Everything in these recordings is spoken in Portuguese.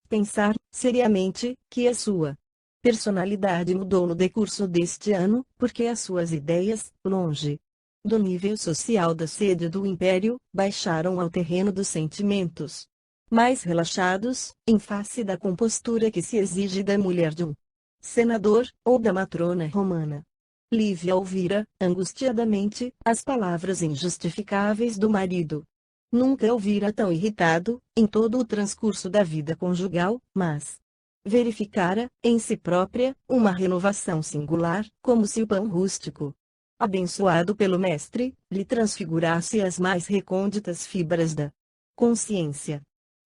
pensar, seriamente, que a sua personalidade mudou no decurso deste ano, porque as suas ideias, longe do nível social da sede do império, baixaram ao terreno dos sentimentos. Mais relaxados, em face da compostura que se exige da mulher de um senador, ou da matrona romana. Lívia ouvira, angustiadamente, as palavras injustificáveis do marido. Nunca o vira tão irritado, em todo o transcurso da vida conjugal, mas verificara, em si própria, uma renovação singular, como se o pão rústico, abençoado pelo mestre, lhe transfigurasse as mais recônditas fibras da consciência.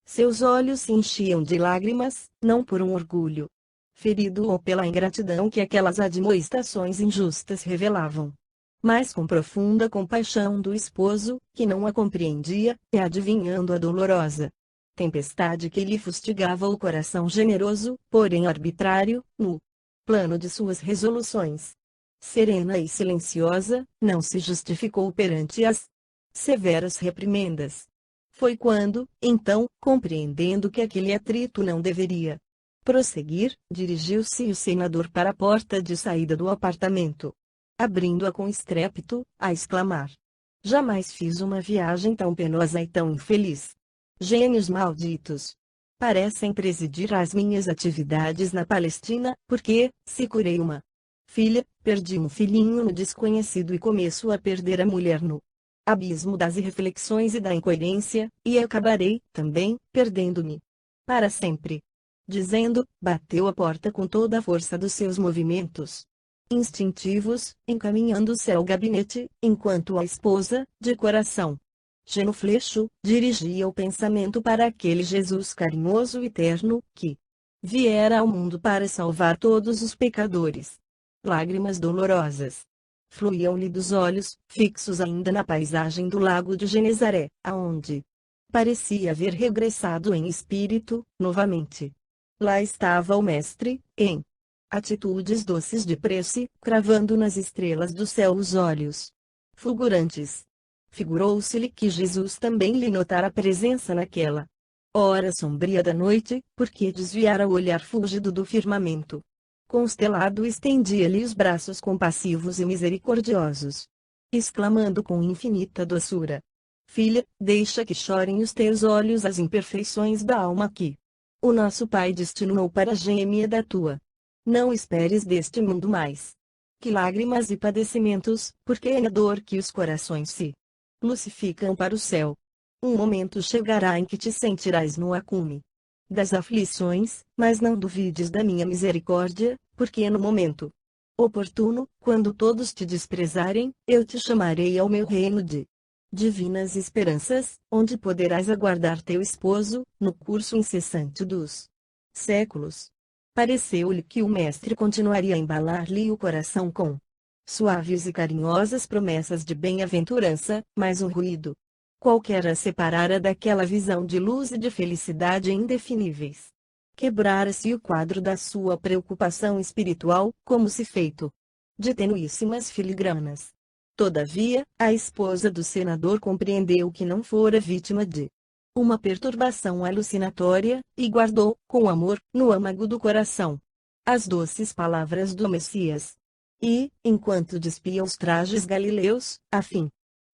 Seus olhos se enchiam de lágrimas, não por um orgulho ferido ou pela ingratidão que aquelas admoestações injustas revelavam, mas com profunda compaixão do esposo, que não a compreendia, e adivinhando a dolorosa tempestade que lhe fustigava o coração generoso, porém arbitrário, no plano de suas resoluções. Serena e silenciosa, não se justificou perante as severas reprimendas. Foi quando, então, compreendendo que aquele atrito não deveria prosseguir, dirigiu-se o senador para a porta de saída do apartamento, abrindo-a com estrépito, a exclamar: "Jamais fiz uma viagem tão penosa e tão infeliz. Gênios malditos parecem presidir às minhas atividades na Palestina, porque, se curei uma filha, perdi um filhinho no desconhecido e começo a perder a mulher no abismo das irreflexões e da incoerência, e acabarei, também, perdendo-me para sempre." Dizendo, bateu a porta com toda a força dos seus movimentos instintivos, encaminhando-se ao gabinete, enquanto a esposa, de coração genuflexo, dirigia o pensamento para aquele Jesus carinhoso e terno, que viera ao mundo para salvar todos os pecadores. Lágrimas dolorosas fluíam-lhe dos olhos, fixos ainda na paisagem do lago de Genezaré, aonde parecia haver regressado em espírito, novamente. Lá estava o mestre, em atitudes doces de prece, cravando nas estrelas do céu os olhos fulgurantes. Figurou-se-lhe que Jesus também lhe notara a presença naquela hora sombria da noite, porque desviara o olhar fúlgido do firmamento constelado e estendia-lhe os braços compassivos e misericordiosos, exclamando com infinita doçura: "Filha, deixa que chorem os teus olhos as imperfeições da alma que o nosso Pai destinou para a gêmea da tua. Não esperes deste mundo mais que lágrimas e padecimentos, porque é a dor que os corações se lucificam para o céu. Um momento chegará em que te sentirás no acume das aflições, mas não duvides da minha misericórdia, porque no momento oportuno, quando todos te desprezarem, eu te chamarei ao meu reino de divinas esperanças, onde poderás aguardar teu esposo, no curso incessante dos séculos." Pareceu-lhe que o mestre continuaria a embalar-lhe o coração com suaves e carinhosas promessas de bem-aventurança, mas um ruído qualquer a separara daquela visão de luz e de felicidade indefiníveis. Quebrara-se o quadro da sua preocupação espiritual, como se feito de tenuíssimas filigranas. Todavia, a esposa do senador compreendeu que não fora vítima de uma perturbação alucinatória, e guardou, com amor, no âmago do coração, as doces palavras do Messias. E, enquanto despia os trajes galileus, a fim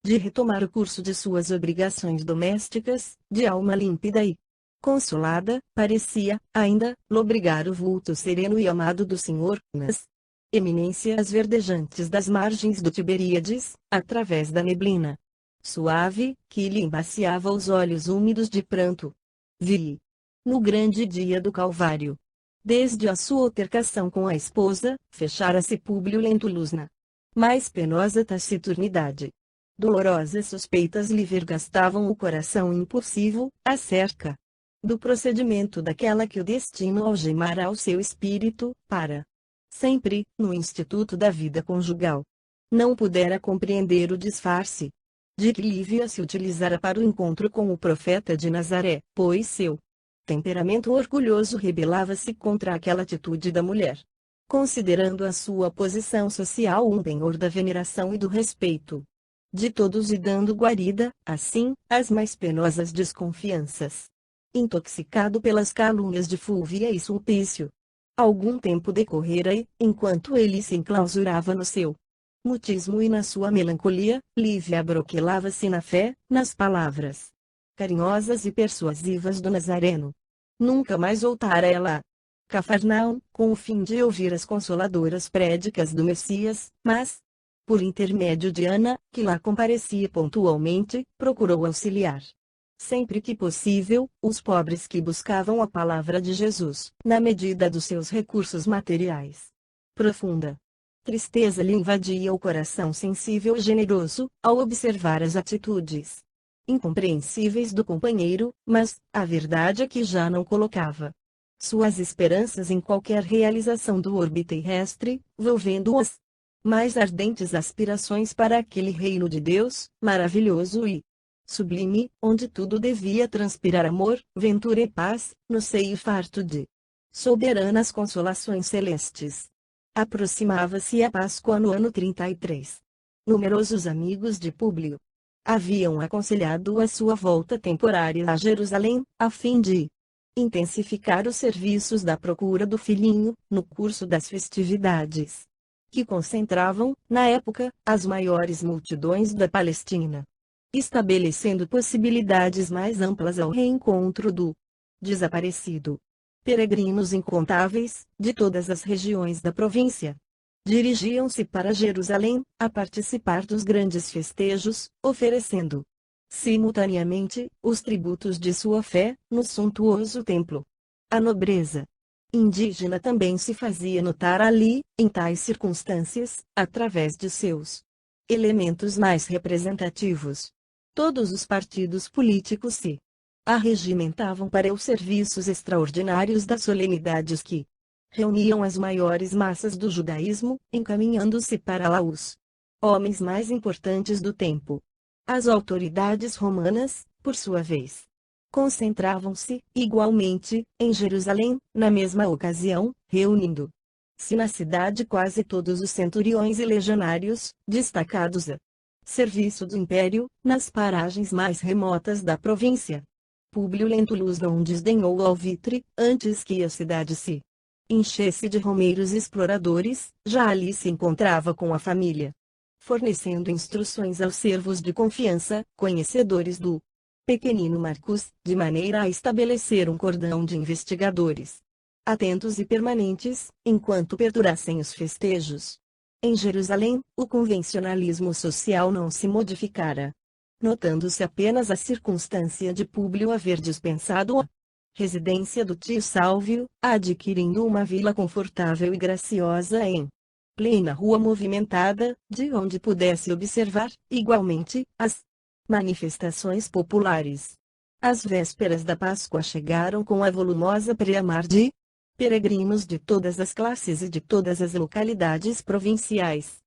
de retomar o curso de suas obrigações domésticas, de alma límpida e consolada, parecia, ainda, lobrigar o vulto sereno e amado do Senhor, nas eminências verdejantes das margens do Tiberíades, através da neblina suave, que lhe embaciava os olhos úmidos de pranto. Vi, no grande dia do Calvário, desde a sua altercação com a esposa, fechara-se Públio Lentulus na mais penosa taciturnidade. Dolorosas suspeitas lhe vergastavam o coração impulsivo, acerca do procedimento daquela que o destino algemara ao seu espírito, para sempre, no instituto da vida conjugal. Não pudera compreender o disfarce de que Lívia se utilizara para o encontro com o profeta de Nazaré, pois seu temperamento orgulhoso rebelava-se contra aquela atitude da mulher, considerando a sua posição social um penhor da veneração e do respeito de todos e dando guarida, assim, às mais penosas desconfianças. intoxicado pelas calúnias de Fúvia e Sulpício. Algum tempo decorrera e, enquanto ele se enclausurava no seu mutismo e na sua melancolia, Lívia abroquelava-se na fé, nas palavras carinhosas e persuasivas do Nazareno. Nunca mais voltara ela a Cafarnaum, com o fim de ouvir as consoladoras prédicas do Messias, mas, por intermédio de Ana, que lá comparecia pontualmente, procurou auxiliar, sempre que possível, os pobres que buscavam a palavra de Jesus, na medida dos seus recursos materiais. Profunda tristeza lhe invadia o coração sensível e generoso, ao observar as atitudes incompreensíveis do companheiro, mas, a verdade é que já não colocava suas esperanças em qualquer realização do orbe terrestre, volvendo as mais ardentes aspirações para aquele reino de Deus, maravilhoso e sublime, onde tudo devia transpirar amor, ventura e paz, no seio farto de soberanas consolações celestes. Aproximava-se a Páscoa no ano 33. Numerosos amigos de Públio haviam aconselhado a sua volta temporária a Jerusalém, a fim de intensificar os serviços da procura do filhinho, no curso das festividades que concentravam, na época, as maiores multidões da Palestina, estabelecendo possibilidades mais amplas ao reencontro do desaparecido. Peregrinos incontáveis, de todas as regiões da província, dirigiam-se para Jerusalém, a participar dos grandes festejos, oferecendo simultaneamente os tributos de sua fé, no suntuoso templo. A nobreza indígena também se fazia notar ali, em tais circunstâncias, através de seus elementos mais representativos. Todos os partidos políticos se arregimentavam para os serviços extraordinários das solenidades que reuniam as maiores massas do judaísmo, encaminhando-se para lá os homens mais importantes do tempo. As autoridades romanas, por sua vez, concentravam-se, igualmente, em Jerusalém, na mesma ocasião, reunindo-se na cidade quase todos os centuriões e legionários, destacados a serviço do império, nas paragens mais remotas da província. Públio Lentulus não desdenhou o alvitre, antes que a cidade se enchesse de romeiros exploradores, já ali se encontrava com a família, fornecendo instruções aos servos de confiança, conhecedores do pequenino Marcus, de maneira a estabelecer um cordão de investigadores atentos e permanentes, enquanto perdurassem os festejos. Em Jerusalém, o convencionalismo social não se modificara, notando-se apenas a circunstância de Públio haver dispensado a residência do tio Sálvio, adquirindo uma vila confortável e graciosa em plena rua movimentada, de onde pudesse observar, igualmente, as manifestações populares. As vésperas da Páscoa chegaram com a volumosa preamar de peregrinos de todas as classes e de todas as localidades provinciais.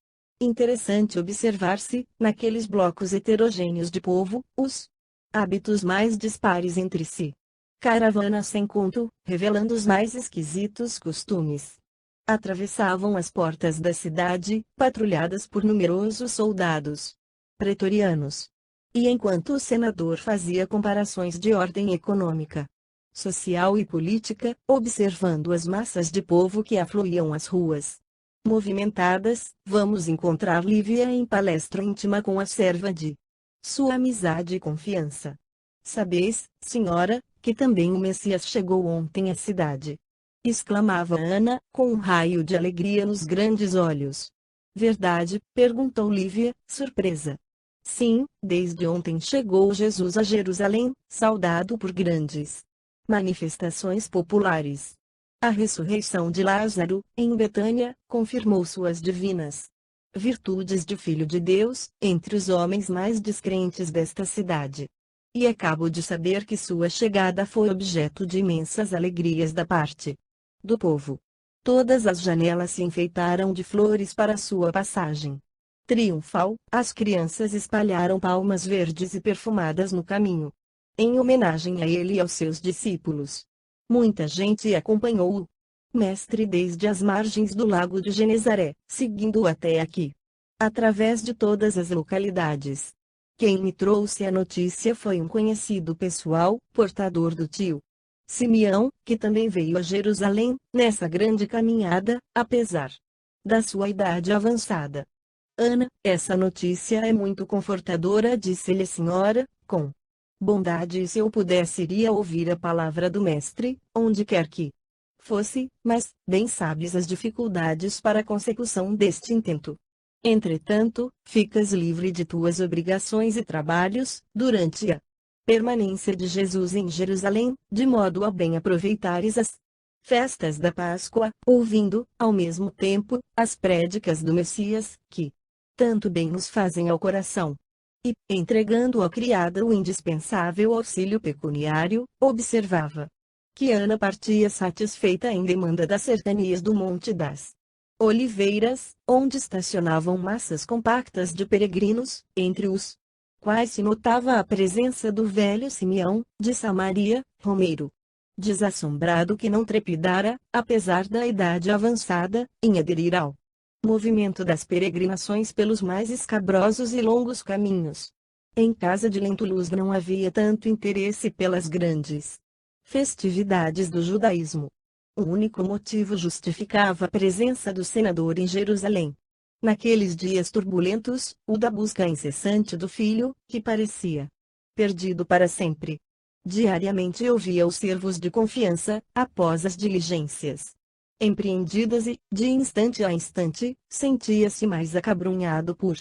Interessante observar-se, naqueles blocos heterogêneos de povo, os hábitos mais dispares entre si. Caravanas sem conto, revelando os mais esquisitos costumes, atravessavam as portas da cidade, patrulhadas por numerosos soldados pretorianos. E enquanto o senador fazia comparações de ordem econômica, social e política, observando as massas de povo que afluíam às ruas movimentadas, vamos encontrar Lívia em palestra íntima com a serva de sua amizade e confiança. Sabeis, senhora, que também o Messias chegou ontem à cidade? Exclamava Ana, com um raio de alegria nos grandes olhos. Verdade? Perguntou Lívia, surpresa. Sim, desde ontem chegou Jesus a Jerusalém, saudado por grandes manifestações populares. A ressurreição de Lázaro, em Betânia, confirmou suas divinas virtudes de Filho de Deus, entre os homens mais descrentes desta cidade. E acabo de saber que sua chegada foi objeto de imensas alegrias da parte do povo. Todas as janelas se enfeitaram de flores para sua passagem triunfal, as crianças espalharam palmas verdes e perfumadas no caminho, em homenagem a ele e aos seus discípulos. Muita gente acompanhou o mestre desde as margens do lago de Genezaré, seguindo-o até aqui, através de todas as localidades Quem me trouxe a notícia foi um conhecido pessoal, portador do tio Simeão, que também veio a Jerusalém, nessa grande caminhada, apesar da sua idade avançada. Ana, essa notícia é muito confortadora, disse-lhe a senhora, com bondade, e se eu pudesse iria ouvir a palavra do Mestre, onde quer que fosse, mas, bem sabes as dificuldades para a consecução deste intento. Entretanto, ficas livre de tuas obrigações e trabalhos, durante a permanência de Jesus em Jerusalém, de modo a bem aproveitares as festas da Páscoa, ouvindo, ao mesmo tempo, as prédicas do Messias, que tanto bem nos fazem ao coração. E, entregando à criada o indispensável auxílio pecuniário, observava que Ana partia satisfeita em demanda das cercanias do Monte das Oliveiras, onde estacionavam massas compactas de peregrinos, entre os quais se notava a presença do velho Simeão, de Samaria, romeiro desassombrado que não trepidara, apesar da idade avançada, em aderir ao movimento das peregrinações pelos mais escabrosos e longos caminhos. Em casa de Lentulus não havia tanto interesse pelas grandes festividades do judaísmo. O único motivo justificava a presença do senador em Jerusalém. Naqueles dias turbulentos, o da busca incessante do filho, que parecia perdido para sempre. Diariamente ouvia os servos de confiança, após as diligências empreendidas e, de instante a instante, sentia-se mais acabrunhado por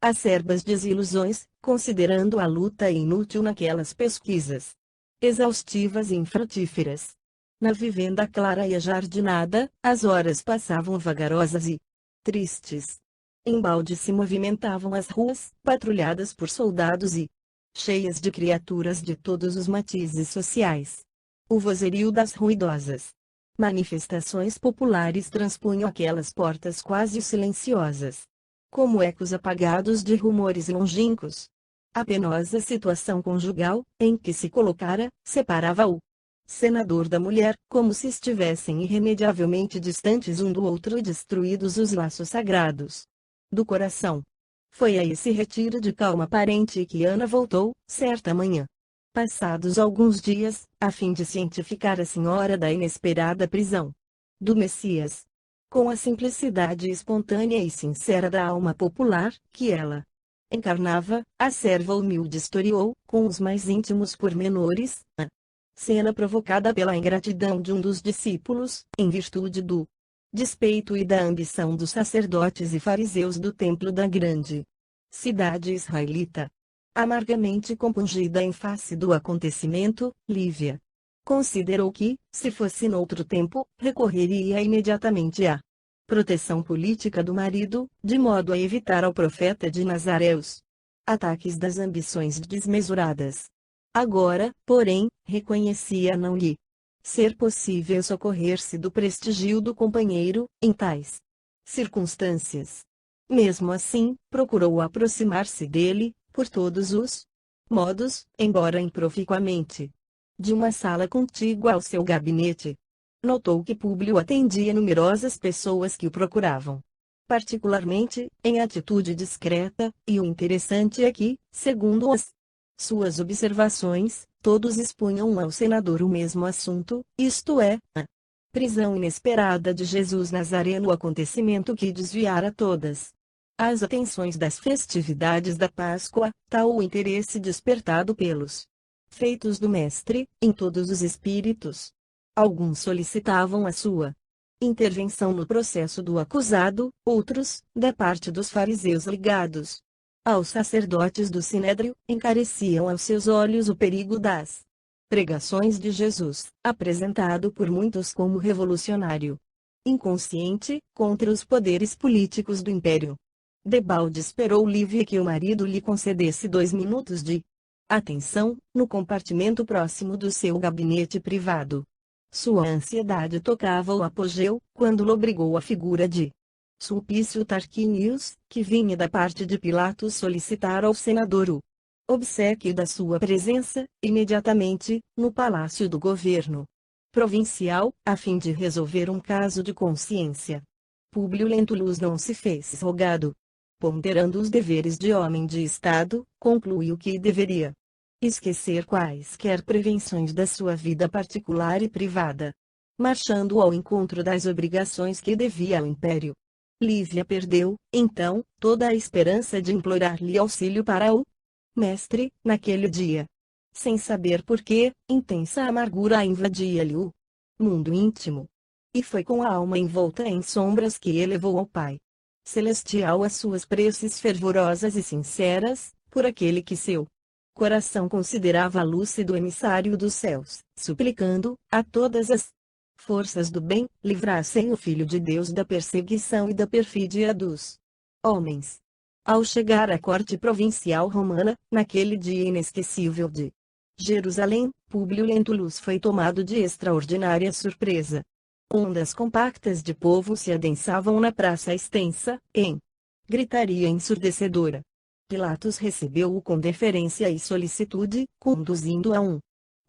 acerbas desilusões, considerando a luta inútil naquelas pesquisas exaustivas e infrutíferas. Na vivenda clara e ajardinada, as horas passavam vagarosas e tristes. Embalde se movimentavam as ruas, patrulhadas por soldados e cheias de criaturas de todos os matizes sociais. O vozerio das ruidosas manifestações populares transpunham aquelas portas quase silenciosas, como ecos apagados de rumores longínquos. A penosa situação conjugal, em que se colocara, separava o senador da mulher, como se estivessem irremediavelmente distantes um do outro e destruídos os laços sagrados do coração. Foi a esse retiro de calma aparente que Ana voltou, certa manhã. Passados alguns dias, a fim de cientificar a senhora da inesperada prisão do Messias. Com a simplicidade espontânea e sincera da alma popular, que ela encarnava, a serva humilde historiou, com os mais íntimos pormenores, a cena provocada pela ingratidão de um dos discípulos, em virtude do despeito e da ambição dos sacerdotes e fariseus do templo da grande cidade israelita. Amargamente compungida em face do acontecimento, Lívia considerou que, se fosse noutro tempo, recorreria imediatamente à proteção política do marido, de modo a evitar ao profeta de Nazaré os ataques das ambições desmesuradas. Agora, porém, reconhecia não lhe ser possível socorrer-se do prestígio do companheiro, em tais circunstâncias. Mesmo assim, procurou aproximar-se dele, por todos os modos, embora improficuamente. De uma sala contígua ao seu gabinete, notou que Públio atendia numerosas pessoas que o procuravam, particularmente, em atitude discreta, e o interessante é que, segundo as suas observações, todos expunham ao senador o mesmo assunto, isto é, a prisão inesperada de Jesus Nazareno, acontecimento que desviara todas as atenções das festividades da Páscoa, tal o interesse despertado pelos feitos do Mestre, em todos os espíritos. Alguns solicitavam a sua intervenção no processo do acusado, outros, da parte dos fariseus ligados aos sacerdotes do Sinédrio, encareciam aos seus olhos o perigo das pregações de Jesus, apresentado por muitos como revolucionário, inconsciente, contra os poderes políticos do império. Debalde esperou Lívia que o marido lhe concedesse 2 minutos de atenção, no compartimento próximo do seu gabinete privado. Sua ansiedade tocava o apogeu, quando lobrigou a figura de Sulpício Tarquinius, que vinha da parte de Pilatos solicitar ao senador o obséquio da sua presença, imediatamente, no palácio do governo provincial, a fim de resolver um caso de consciência. Públio Lentulus não se fez rogado. ponderando os deveres de homem de Estado, concluiu que deveria esquecer quaisquer prevenções da sua vida particular e privada, marchando ao encontro das obrigações que devia ao império. Lívia perdeu, então, toda a esperança de implorar-lhe auxílio para o mestre, naquele dia. Sem saber por que, intensa amargura invadia-lhe o mundo íntimo. E foi com a alma envolta em sombras que elevou ao Pai Celestial as suas preces fervorosas e sinceras, por aquele que seu coração considerava lúcido emissário dos céus, suplicando, a todas as forças do bem, livrassem o Filho de Deus da perseguição e da perfídia dos homens. Ao chegar à corte provincial romana, naquele dia inesquecível de Jerusalém, Públio Lentulus foi tomado de extraordinária surpresa. Ondas compactas de povo se adensavam na praça extensa, em gritaria ensurdecedora. Pilatos recebeu-o com deferência e solicitude, conduzindo-o a um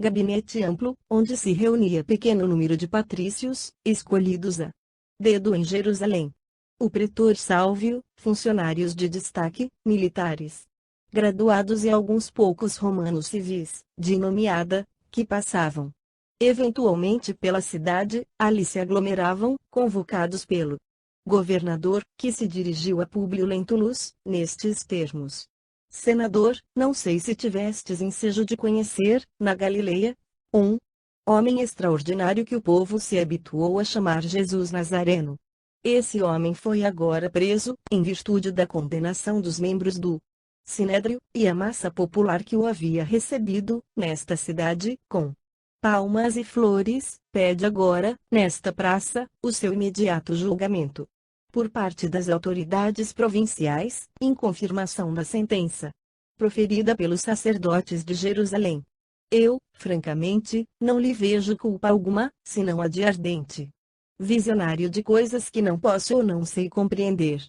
gabinete amplo, onde se reunia pequeno número de patrícios, escolhidos a dedo em Jerusalém. O pretor Sálvio, funcionários de destaque, militares, graduados e alguns poucos romanos civis, de nomeada, que passavam eventualmente pela cidade, ali se aglomeravam, convocados pelo governador, que se dirigiu a Públio Lentulus, nestes termos: Senador, não sei se tivestes ensejo de conhecer, na Galileia, um homem extraordinário que o povo se habituou a chamar Jesus Nazareno. Esse homem foi agora preso, em virtude da condenação dos membros do Sinédrio, e a massa popular que o havia recebido, nesta cidade, com palmas e flores, pede agora, nesta praça, o seu imediato julgamento. Por parte das autoridades provinciais, em confirmação da sentença proferida pelos sacerdotes de Jerusalém. Eu, francamente, não lhe vejo culpa alguma, senão a de ardente visionário de coisas que não posso ou não sei compreender,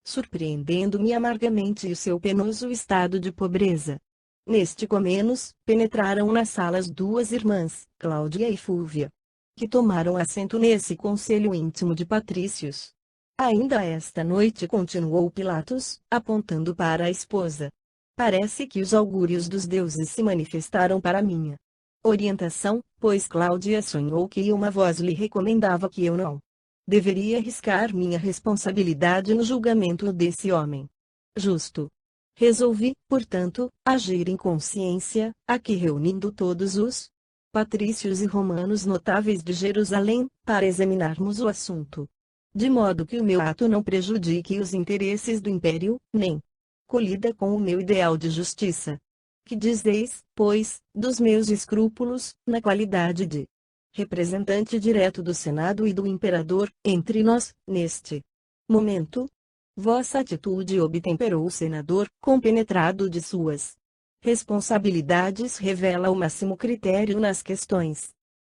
surpreendendo-me amargamente o seu penoso estado de pobreza. Neste comenos, penetraram nas salas duas irmãs, Cláudia e Fúvia, que tomaram assento nesse conselho íntimo de patrícios. Ainda esta noite, continuou Pilatos, apontando para a esposa, parece que os augúrios dos deuses se manifestaram para minha orientação, pois Cláudia sonhou que uma voz lhe recomendava que eu não deveria arriscar minha responsabilidade no julgamento desse homem justo. Resolvi, portanto, agir em consciência, aqui reunindo todos os patrícios e romanos notáveis de Jerusalém, para examinarmos o assunto, de modo que o meu ato não prejudique os interesses do império, nem colida com o meu ideal de justiça. Que dizeis, pois, dos meus escrúpulos, na qualidade de representante direto do Senado e do Imperador, entre nós, neste momento? Vossa atitude obtemperou o senador, compenetrado de suas responsabilidades, revela o máximo critério nas questões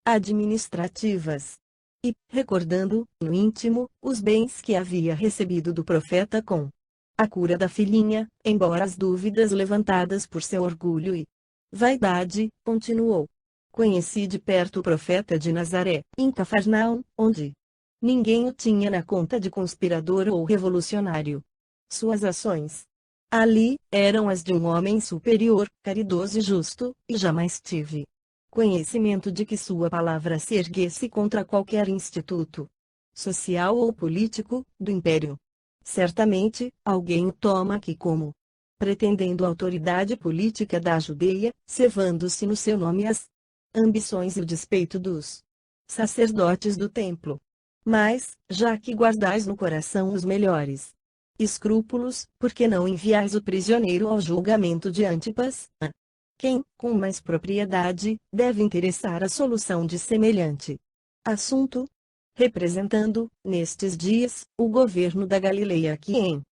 administrativas. E, recordando, no íntimo, os bens que havia recebido do profeta com a cura da filhinha, embora as dúvidas levantadas por seu orgulho e vaidade, continuou. Conheci de perto o profeta de Nazaré, em Cafarnaum, onde ninguém o tinha na conta de conspirador ou revolucionário. Suas ações ali eram as de um homem superior, caridoso e justo, e jamais tive conhecimento de que sua palavra se erguesse contra qualquer instituto social ou político do império. Certamente, alguém o toma aqui como pretendendo a autoridade política da Judeia, cevando-se no seu nome as ambições e o despeito dos sacerdotes do templo. Mas, já que guardais no coração os melhores escrúpulos, por que não enviais o prisioneiro ao julgamento de Antipas, a quem, com mais propriedade, deve interessar a solução de semelhante assunto, representando, nestes dias, o governo da Galileia aqui em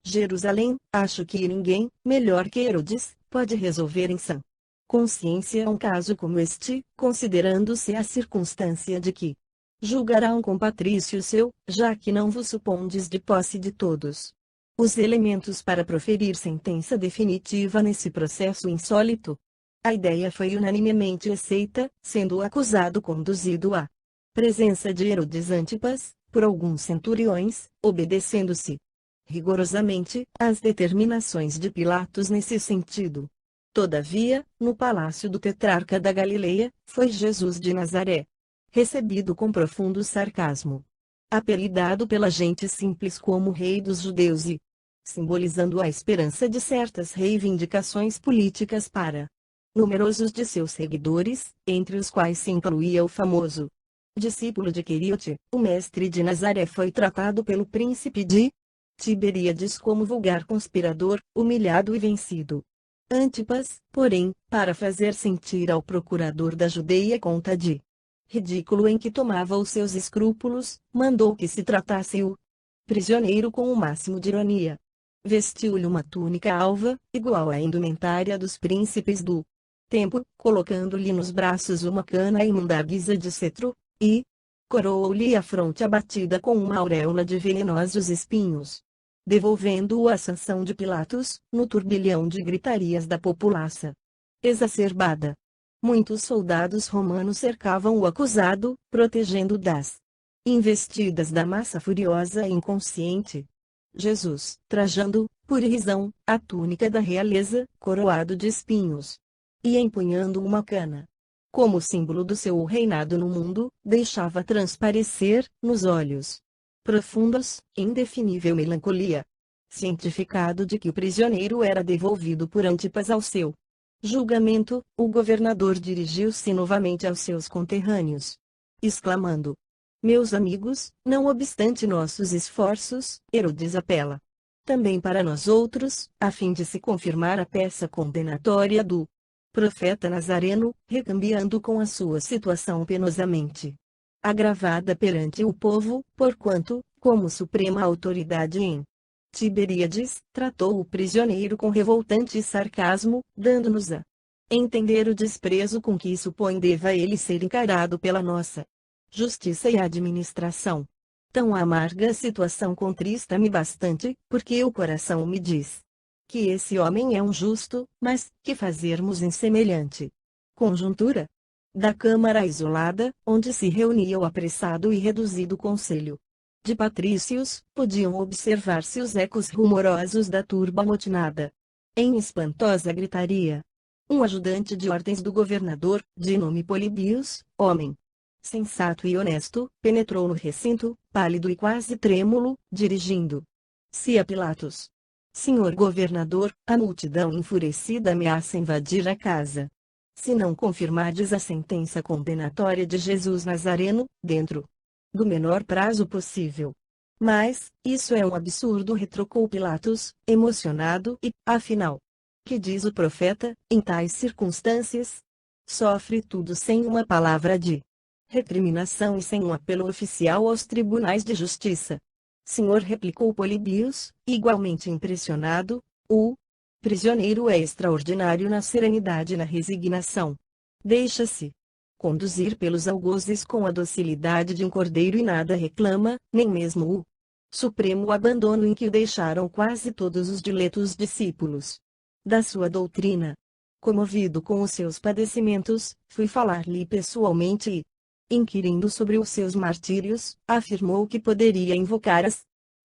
Jerusalém? Acho que ninguém, melhor que Herodes, pode resolver em sã consciência um caso como este, considerando-se a circunstância de que julgará um compatrício seu, já que não vos supondes de posse de todos os elementos para proferir sentença definitiva nesse processo insólito. A ideia foi unanimemente aceita, sendo o acusado conduzido à presença de Herodes Antipas, por alguns centuriões, obedecendo-se rigorosamente as determinações de Pilatos nesse sentido. Todavia, no palácio do tetrarca da Galileia, foi Jesus de Nazaré recebido com profundo sarcasmo. Apelidado pela gente simples como Rei dos Judeus e simbolizando a esperança de certas reivindicações políticas para numerosos de seus seguidores, entre os quais se incluía o famoso discípulo de Quiriote, o mestre de Nazaré foi tratado pelo príncipe de Tiberíades como vulgar conspirador, humilhado e vencido. Antipas, porém, para fazer sentir ao procurador da Judeia conta de ridículo em que tomava os seus escrúpulos, mandou que se tratasse o prisioneiro com o máximo de ironia. Vestiu-lhe uma túnica alva, igual à indumentária dos príncipes do tempo, colocando-lhe nos braços uma cana imunda à guisa de cetro, e coroou-lhe a fronte abatida com uma auréola de venenosos espinhos. Devolvendo-o à sanção de Pilatos, no turbilhão de gritarias da populaça exacerbada. Muitos soldados romanos cercavam o acusado, protegendo das investidas da massa furiosa e inconsciente. Jesus, trajando, por irrisão, a túnica da realeza, coroado de espinhos, e empunhando uma cana, como símbolo do seu reinado no mundo, deixava transparecer, nos olhos profundos, indefinível melancolia. Cientificado de que o prisioneiro era devolvido por Antipas ao seu julgamento, o governador dirigiu-se novamente aos seus conterrâneos, exclamando: meus amigos, não obstante nossos esforços, Herodes apela também para nós outros, a fim de se confirmar a peça condenatória do profeta Nazareno, recambiando com a sua situação penosamente agravada perante o povo, porquanto, como suprema autoridade em Tiberíades, tratou o prisioneiro com revoltante sarcasmo, dando-nos a entender o desprezo com que supõe deva ele ser encarado pela nossa justiça e administração. Tão amarga situação contrista-me bastante, porque o coração me diz que esse homem é um justo, mas que fazermos em semelhante conjuntura? Da câmara isolada, onde se reunia o apressado e reduzido conselho de patrícios, podiam observar-se os ecos rumorosos da turba amotinada. Em espantosa gritaria, um ajudante de ordens do governador, de nome Polibios, homem sensato e honesto, penetrou no recinto, pálido e quase trêmulo, dirigindo-se a Pilatos. Senhor governador, a multidão enfurecida ameaça invadir a casa. Se não confirmardes a sentença condenatória de Jesus Nazareno, dentro do menor prazo possível. Mas, isso é um absurdo, retrucou Pilatos, emocionado e, afinal, que diz o profeta, em tais circunstâncias? Sofre tudo sem uma palavra de recriminação e sem um apelo oficial aos tribunais de justiça. Senhor, replicou Polibios, igualmente impressionado, o prisioneiro é extraordinário na serenidade e na resignação. Deixa-se conduzir pelos algozes com a docilidade de um cordeiro e nada reclama, nem mesmo o supremo abandono em que o deixaram quase todos os diletos discípulos da sua doutrina. Comovido com os seus padecimentos, fui falar-lhe pessoalmente e, inquirindo sobre os seus martírios, afirmou que poderia invocar as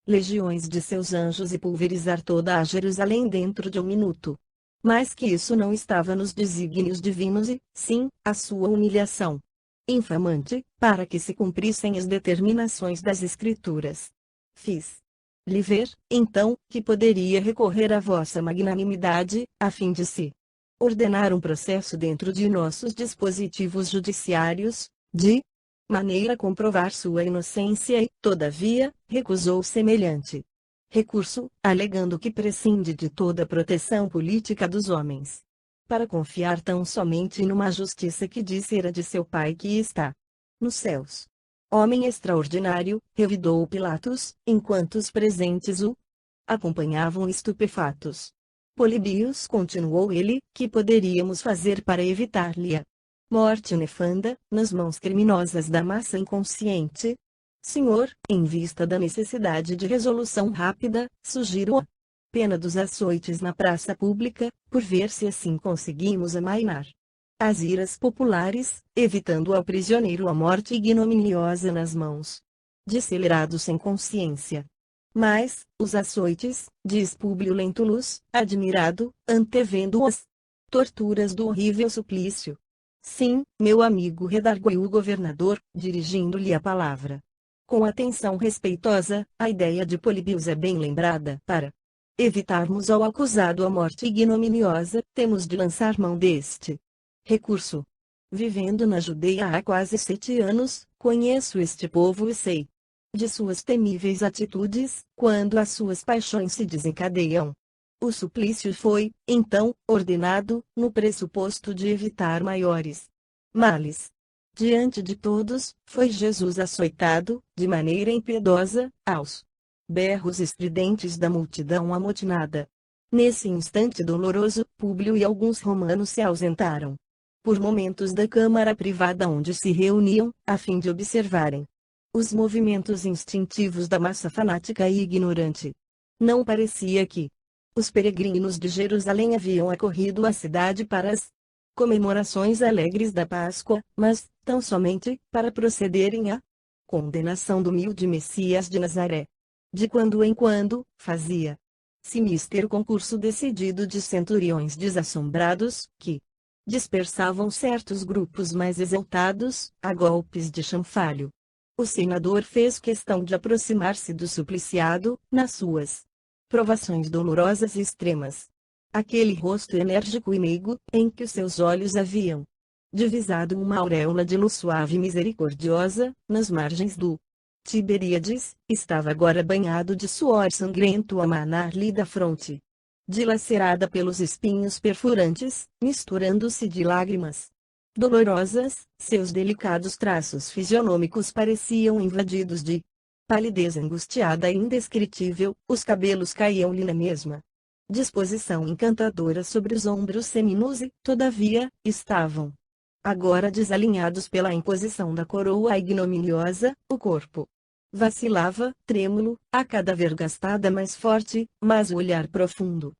legiões de seus anjos e pulverizar toda a Jerusalém dentro de um minuto. Mas que isso não estava nos desígnios divinos e, sim, a sua humilhação infamante, para que se cumprissem as determinações das Escrituras. Fiz-lhe ver, então, que poderia recorrer à vossa magnanimidade, a fim de se ordenar um processo dentro de nossos dispositivos judiciários, de maneira a comprovar sua inocência e, todavia, recusou semelhante recurso, alegando que prescinde de toda a proteção política dos homens, para confiar tão somente numa justiça que diz ser a de seu Pai que está nos céus. Homem extraordinário, revidou Pilatos, enquanto os presentes o acompanhavam estupefatos. Polibios, continuou ele, que poderíamos fazer para evitar-lhe a morte nefanda, nas mãos criminosas da massa inconsciente? Senhor, em vista da necessidade de resolução rápida, sugiro a pena dos açoites na praça pública, por ver se assim conseguimos amainar as iras populares, evitando ao prisioneiro a morte ignominiosa nas mãos de celerados sem consciência. Mas, os açoites, diz Públio Lentulus, admirado, antevendo as torturas do horrível suplício. Sim, meu amigo, redarguiu o governador, dirigindo-lhe a palavra. Com atenção respeitosa, a ideia de Políbios é bem lembrada. Para evitarmos ao acusado a morte ignominiosa, temos de lançar mão deste recurso. Vivendo na Judeia há quase 7 anos, conheço este povo e sei de suas temíveis atitudes, quando as suas paixões se desencadeiam. O suplício foi, então, ordenado, no pressuposto de evitar maiores males. Diante de todos, foi Jesus açoitado, de maneira impiedosa, aos berros estridentes da multidão amotinada. Nesse instante doloroso, Públio e alguns romanos se ausentaram por momentos da câmara privada onde se reuniam, a fim de observarem os movimentos instintivos da massa fanática e ignorante. Não parecia que os peregrinos de Jerusalém haviam acorrido à cidade para as comemorações alegres da Páscoa, mas, tão somente, para procederem à condenação do humilde Messias de Nazaré. De quando em quando, fazia-se mister concurso decidido de centuriões desassombrados, que dispersavam certos grupos mais exaltados, a golpes de chanfalho. O senador fez questão de aproximar-se do supliciado, nas suas provações dolorosas e extremas. Aquele rosto enérgico e meigo, em que os seus olhos haviam divisado uma auréola de luz suave e misericordiosa, nas margens do Tiberíades, estava agora banhado de suor sangrento a manar-lhe da fronte, dilacerada pelos espinhos perfurantes, misturando-se de lágrimas dolorosas, seus delicados traços fisionômicos pareciam invadidos de palidez angustiada e indescritível, os cabelos caíam-lhe na mesma disposição encantadora sobre os ombros seminus e, todavia, estavam agora desalinhados pela imposição da coroa ignominiosa, o corpo vacilava, trêmulo, a cada vergastada mais forte, mas o olhar profundo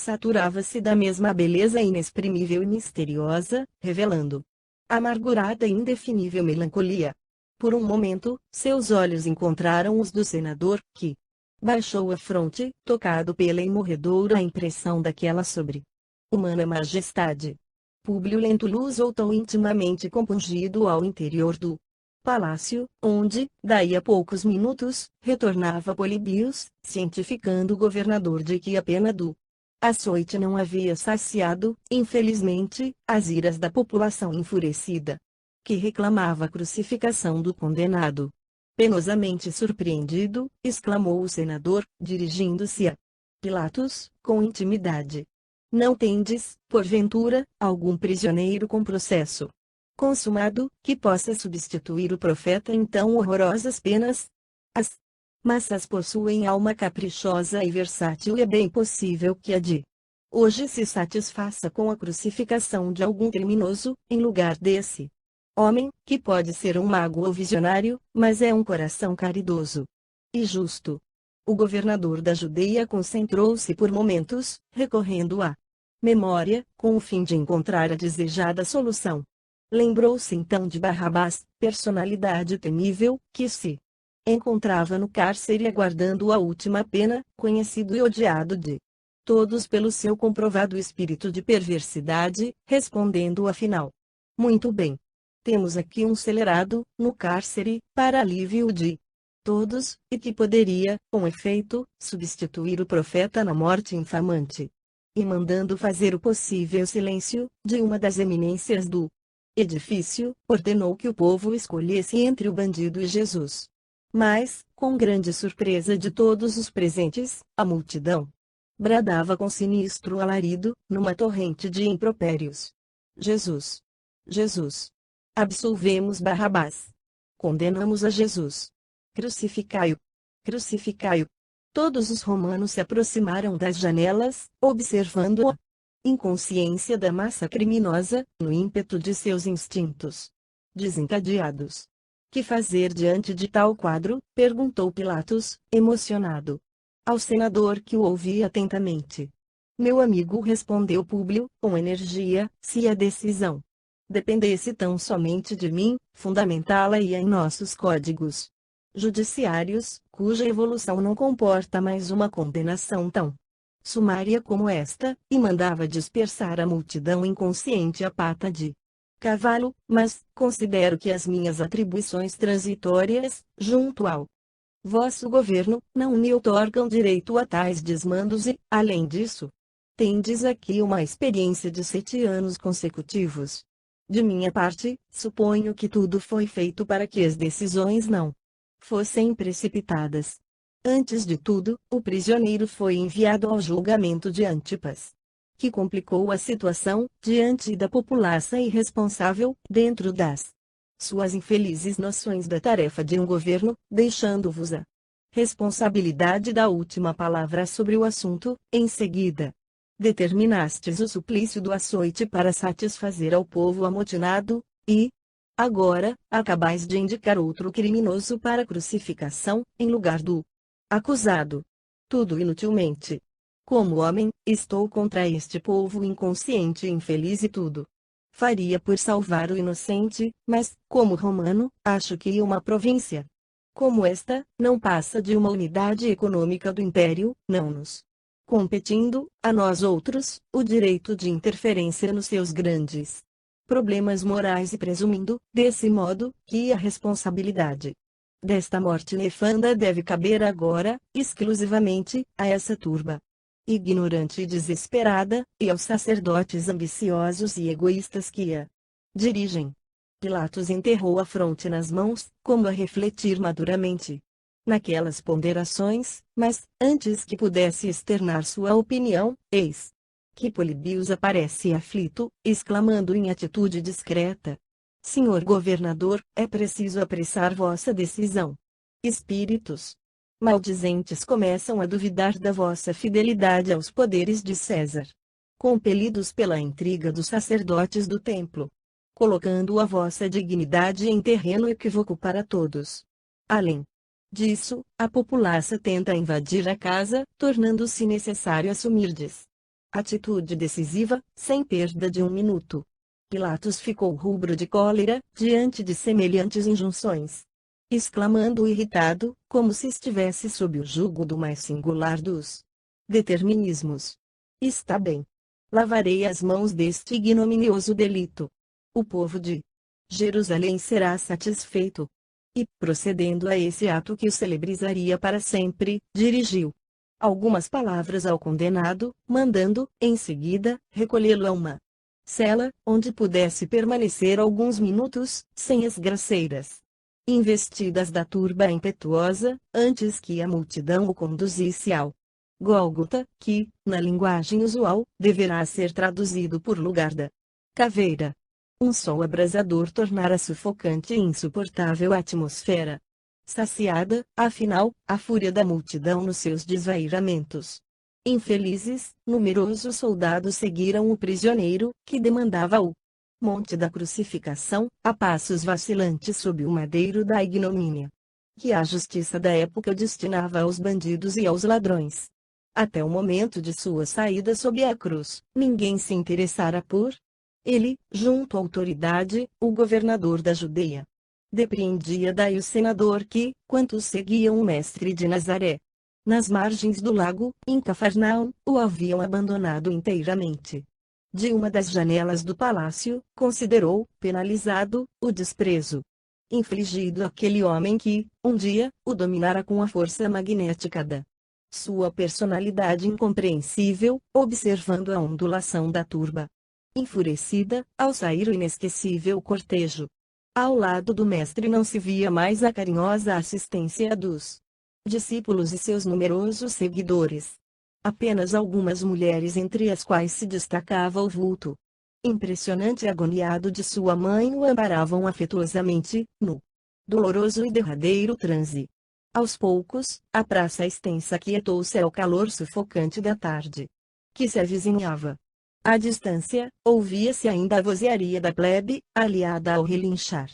saturava-se da mesma beleza inexprimível e misteriosa, revelando amargurada e indefinível melancolia. Por um momento, seus olhos encontraram os do senador, que baixou a fronte, tocado pela imorredoura impressão daquela sobre-humana majestade. Públio Lentulus voltou intimamente compungido ao interior do palácio, onde, daí a poucos minutos, retornava Políbios, cientificando o governador de que a pena do açoite não havia saciado, infelizmente, as iras da população enfurecida, que reclamava a crucificação do condenado. Penosamente surpreendido, exclamou o senador, dirigindo-se a Pilatos, com intimidade. Não tendes, porventura, algum prisioneiro com processo consumado, que possa substituir o profeta em tão horrorosas penas? As massas possuem alma caprichosa e versátil e é bem possível que a de hoje se satisfaça com a crucificação de algum criminoso, em lugar desse homem, que pode ser um mago ou visionário, mas é um coração caridoso e justo. O governador da Judeia concentrou-se por momentos, recorrendo à memória, com o fim de encontrar a desejada solução. Lembrou-se então de Barrabás, personalidade temível, que se encontrava no cárcere aguardando a última pena, conhecido e odiado de todos pelo seu comprovado espírito de perversidade, respondendo afinal: muito bem. Temos aqui um celerado, no cárcere, para alívio de todos, e que poderia, com efeito, substituir o profeta na morte infamante. E mandando fazer o possível silêncio, de uma das eminências do edifício, ordenou que o povo escolhesse entre o bandido e Jesus. Mas, com grande surpresa de todos os presentes, a multidão bradava com sinistro alarido, numa torrente de impropérios: Jesus! Jesus! Absolvemos Barrabás! Condenamos a Jesus! Crucificai-o! Crucificai-o! Todos os romanos se aproximaram das janelas, observando a inconsciência da massa criminosa, no ímpeto de seus instintos desencadeados. Que fazer diante de tal quadro? Perguntou Pilatos, emocionado, ao senador que o ouvia atentamente. Meu amigo, respondeu Públio, com energia, se a decisão dependesse tão somente de mim, fundamentá-la-ia em nossos códigos. judiciários, cuja evolução não comporta mais uma condenação tão sumária como esta, e mandava dispersar a multidão inconsciente à pata de cavalo, mas considero que as minhas atribuições transitórias, junto ao vosso governo, não me outorgam direito a tais desmandos e, além disso, tendes aqui uma experiência de 7 anos consecutivos. De minha parte, suponho que tudo foi feito para que as decisões não fossem precipitadas. Antes de tudo, o prisioneiro foi enviado ao julgamento de Antipas, que complicou a situação diante da população irresponsável, dentro das suas infelizes noções da tarefa de um governo, deixando-vos a responsabilidade da última palavra sobre o assunto. Em seguida, determinastes o suplício do açoite para satisfazer ao povo amotinado, e agora acabais de indicar outro criminoso para crucificação, em lugar do acusado. Tudo inutilmente. Como homem, estou contra este povo inconsciente e infeliz, e tudo faria por salvar o inocente, mas, como romano, acho que uma província como esta não passa de uma unidade econômica do império, não nos competindo, a nós outros, o direito de interferência nos seus grandes problemas morais, e presumindo, desse modo, que a responsabilidade desta morte nefanda deve caber agora, exclusivamente, a essa turba ignorante e desesperada, e aos sacerdotes ambiciosos e egoístas que a dirigem. Pilatos enterrou a fronte nas mãos, como a refletir maduramente naquelas ponderações, mas, antes que pudesse externar sua opinião, eis que Polibios aparece aflito, exclamando em atitude discreta: Senhor governador, é preciso apressar vossa decisão. Espíritos maldizentes começam a duvidar da vossa fidelidade aos poderes de César, compelidos pela intriga dos sacerdotes do templo, colocando a vossa dignidade em terreno equívoco para todos. Além disso, a população tenta invadir a casa, tornando-se necessário assumirdes atitude decisiva, sem perda de um minuto. Pilatos ficou rubro de cólera, diante de semelhantes injunções, exclamando irritado, como se estivesse sob o jugo do mais singular dos determinismos: Está bem. Lavarei as mãos deste ignominioso delito. O povo de Jerusalém será satisfeito. E, procedendo a esse ato que o celebrizaria para sempre, dirigiu algumas palavras ao condenado, mandando, em seguida, recolhê-lo a uma cela, onde pudesse permanecer alguns minutos, sem esgraceiras investidas da turba impetuosa, antes que a multidão o conduzisse ao Gólgota, que, na linguagem usual, deverá ser traduzido por lugar da caveira. Um sol abrasador tornara sufocante e insuportável a atmosfera. Saciada, afinal, a fúria da multidão nos seus desvairamentos. Infelizes, numerosos soldados seguiram o prisioneiro, que demandava o monte da crucificação, a passos vacilantes sob o madeiro da ignomínia, que a justiça da época destinava aos bandidos e aos ladrões. Até o momento de sua saída sob a cruz, ninguém se interessara por ele, junto à autoridade, o governador da Judeia. Depreendia daí o senador que, quantos seguiam o mestre de Nazaré nas margens do lago, em Cafarnaum, o haviam abandonado inteiramente. De uma das janelas do palácio, considerou, penalizado, o desprezo infligido àquele homem que, um dia, o dominara com a força magnética da sua personalidade incompreensível, observando a ondulação da turba. Enfurecida, ao sair o inesquecível cortejo, ao lado do mestre não se via mais a carinhosa assistência dos discípulos e seus numerosos seguidores. Apenas algumas mulheres, entre as quais se destacava o vulto impressionante e agoniado de sua mãe, o amparavam afetuosamente, no doloroso e derradeiro transe. Aos poucos, a praça extensa quietou-se ao calor sufocante da tarde que se avizinhava. À distância, ouvia-se ainda a vozearia da plebe, aliada ao relinchar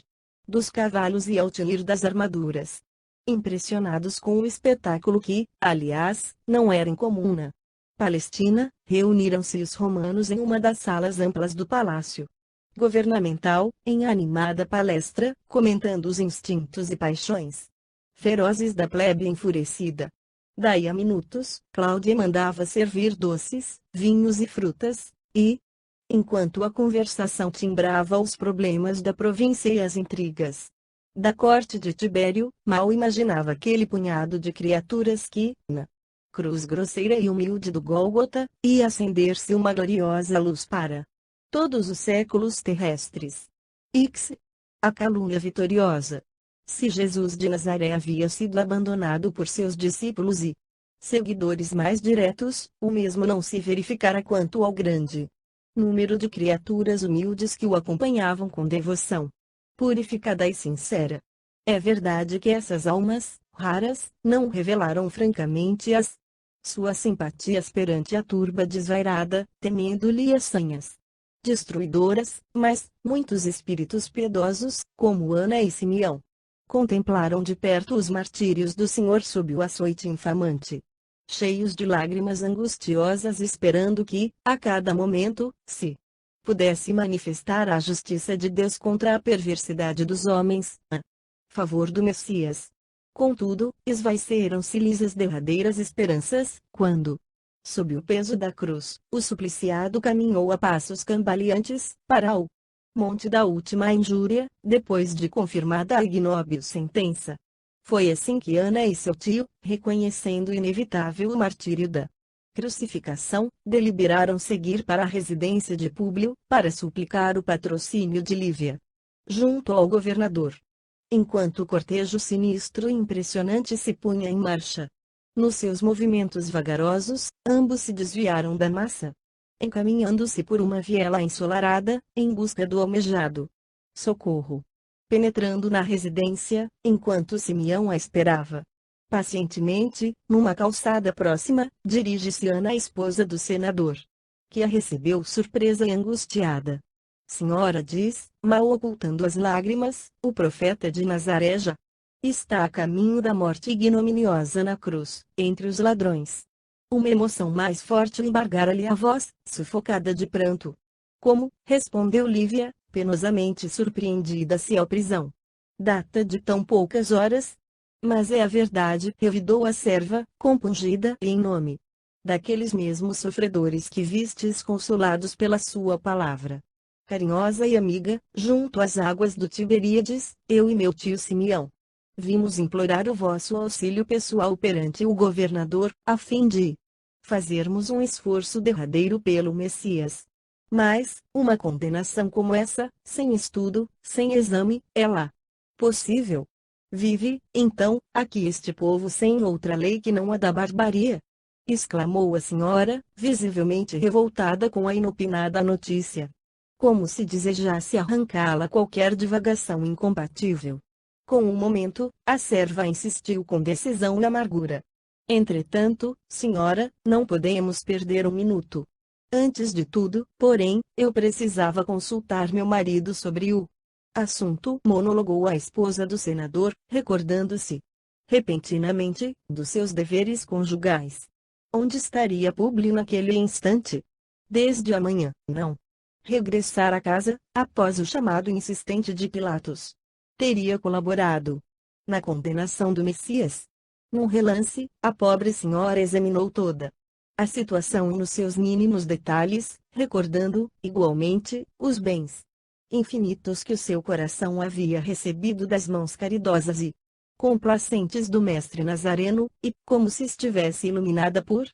dos cavalos e ao tinir das armaduras. Impressionados com o espetáculo que, aliás, não era incomum na Palestina, reuniram-se os romanos em uma das salas amplas do palácio governamental, em animada palestra, comentando os instintos e paixões ferozes da plebe enfurecida. Daí a minutos, Cláudia mandava servir doces, vinhos e frutas, e, enquanto a conversação timbrava os problemas da província e as intrigas da corte de Tibério, mal imaginava aquele punhado de criaturas que, na cruz grosseira e humilde do Gólgota, ia acender-se uma gloriosa luz para todos os séculos terrestres. Ix, a calúnia vitoriosa. Se Jesus de Nazaré havia sido abandonado por seus discípulos e seguidores mais diretos, o mesmo não se verificara quanto ao grande número de criaturas humildes que o acompanhavam com devoção purificada e sincera. É verdade que essas almas, raras, não revelaram francamente as suas simpatias perante a turba desvairada, temendo-lhe as sanhas destruidoras, mas muitos espíritos piedosos, como Ana e Simeão, contemplaram de perto os martírios do Senhor sob o açoite infamante, cheios de lágrimas angustiosas, esperando que, a cada momento, se pudesse manifestar a justiça de Deus contra a perversidade dos homens, a favor do Messias. Contudo, esvaeceram-se-lhes as derradeiras esperanças, quando, sob o peso da cruz, o supliciado caminhou a passos cambaleantes, para o monte da última injúria, depois de confirmada a ignóbil sentença. Foi assim que Ana e seu tio, reconhecendo inevitável o martírio da crucificação, deliberaram seguir para a residência de Públio, para suplicar o patrocínio de Lívia junto ao governador. Enquanto o cortejo sinistro e impressionante se punha em marcha, nos seus movimentos vagarosos, ambos se desviaram da massa, encaminhando-se por uma viela ensolarada, em busca do almejado socorro. Penetrando na residência, enquanto Simeão a esperava pacientemente, numa calçada próxima, dirige-se Ana, a esposa do senador, que a recebeu surpresa e angustiada. Senhora, diz, mal ocultando as lágrimas, o profeta de Nazaré já está a caminho da morte ignominiosa na cruz, entre os ladrões. Uma emoção mais forte embargara-lhe a voz, sufocada de pranto. Como, respondeu Lívia, penosamente surpreendida-se à prisão. Data de tão poucas horas? Mas é a verdade, revidou a serva, compungida e em nome daqueles mesmos sofredores que vistes consolados pela sua palavra carinhosa e amiga, junto às águas do Tiberíades, eu e meu tio Simeão vimos implorar o vosso auxílio pessoal perante o governador, a fim de fazermos um esforço derradeiro pelo Messias. Mas, uma condenação como essa, sem estudo, sem exame, é lá possível? Vive, então, aqui este povo sem outra lei que não a da barbaria? Exclamou a senhora, visivelmente revoltada com a inopinada notícia, como se desejasse arrancá-la qualquer divagação incompatível. Com um momento, a serva insistiu com decisão e amargura. Entretanto, senhora, não podemos perder um minuto. Antes de tudo, porém, eu precisava consultar meu marido sobre o assunto, monologou a esposa do senador, recordando-se repentinamente dos seus deveres conjugais. Onde estaria Públio naquele instante? Desde a manhã, não regressar a casa, após o chamado insistente de Pilatos. Teria colaborado na condenação do Messias. Num relance, a pobre senhora examinou toda a situação nos seus mínimos detalhes, recordando, igualmente, os bens infinitos que o seu coração havia recebido das mãos caridosas e complacentes do mestre Nazareno, e, como se estivesse iluminada por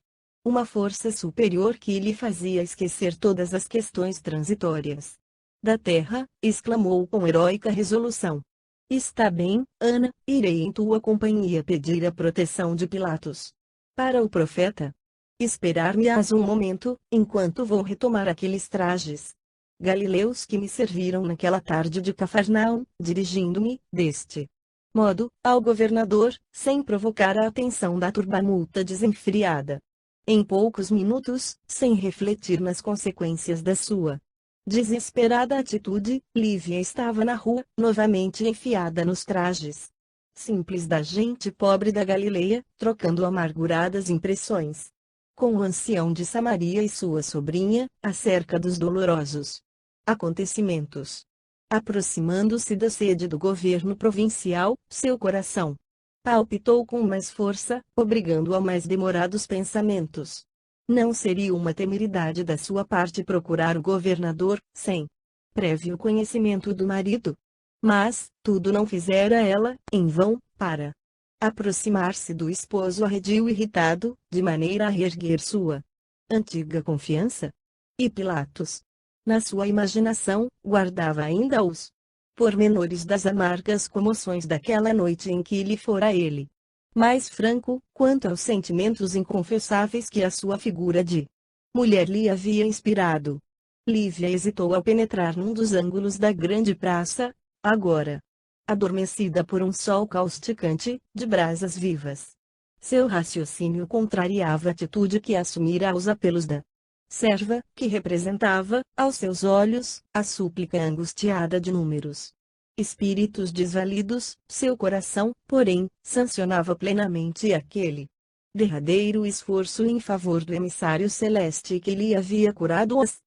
uma força superior que lhe fazia esquecer todas as questões transitórias da terra, exclamou com heróica resolução: está bem, Ana, irei em tua companhia pedir a proteção de Pilatos para o profeta. Esperar-me-ás um momento, enquanto vou retomar aqueles trajes galileus que me serviram naquela tarde de Cafarnaum, dirigindo-me, deste modo, ao governador, sem provocar a atenção da turbamulta desenfreada. Em poucos minutos, sem refletir nas consequências da sua desesperada atitude, Lívia estava na rua, novamente enfiada nos trajes simples da gente pobre da Galileia, trocando amarguradas impressões com o ancião de Samaria e sua sobrinha, acerca dos dolorosos acontecimentos. Aproximando-se da sede do governo provincial, seu coração Palpitou com mais força, obrigando a mais demorados pensamentos. Não seria uma temeridade da sua parte procurar o governador, sem prévio conhecimento do marido? Mas, tudo não fizera ela, em vão, para aproximar-se do esposo arredio irritado, de maneira a reerguer sua antiga confiança? E Pilatos, na sua imaginação, guardava ainda os pormenores das amargas comoções daquela noite em que lhe fora ele mais franco, quanto aos sentimentos inconfessáveis que a sua figura de mulher lhe havia inspirado. Lívia hesitou ao penetrar num dos ângulos da grande praça, agora adormecida por um sol causticante, de brasas vivas. Seu raciocínio contrariava a atitude que assumira aos apelos da serva, que representava, aos seus olhos, a súplica angustiada de números espíritos desvalidos. Seu coração, porém, sancionava plenamente aquele derradeiro esforço em favor do emissário celeste que lhe havia curado as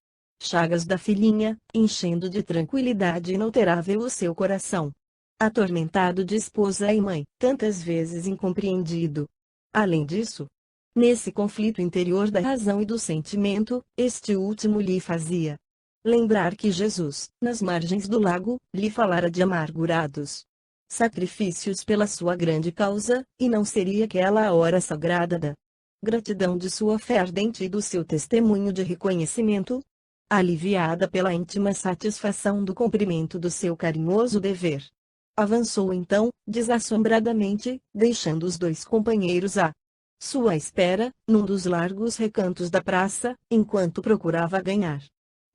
chagas da filhinha, enchendo de tranquilidade inalterável o seu coração, atormentado de esposa e mãe, tantas vezes incompreendido. Além disso, nesse conflito interior da razão e do sentimento, este último lhe fazia lembrar que Jesus, nas margens do lago, lhe falara de amargurados sacrifícios pela sua grande causa, e não seria aquela a hora sagrada da gratidão de sua fé ardente e do seu testemunho de reconhecimento? Aliviada pela íntima satisfação do cumprimento do seu carinhoso dever, avançou então, desassombradamente, deixando os dois companheiros à sua espera, num dos largos recantos da praça, enquanto procurava ganhar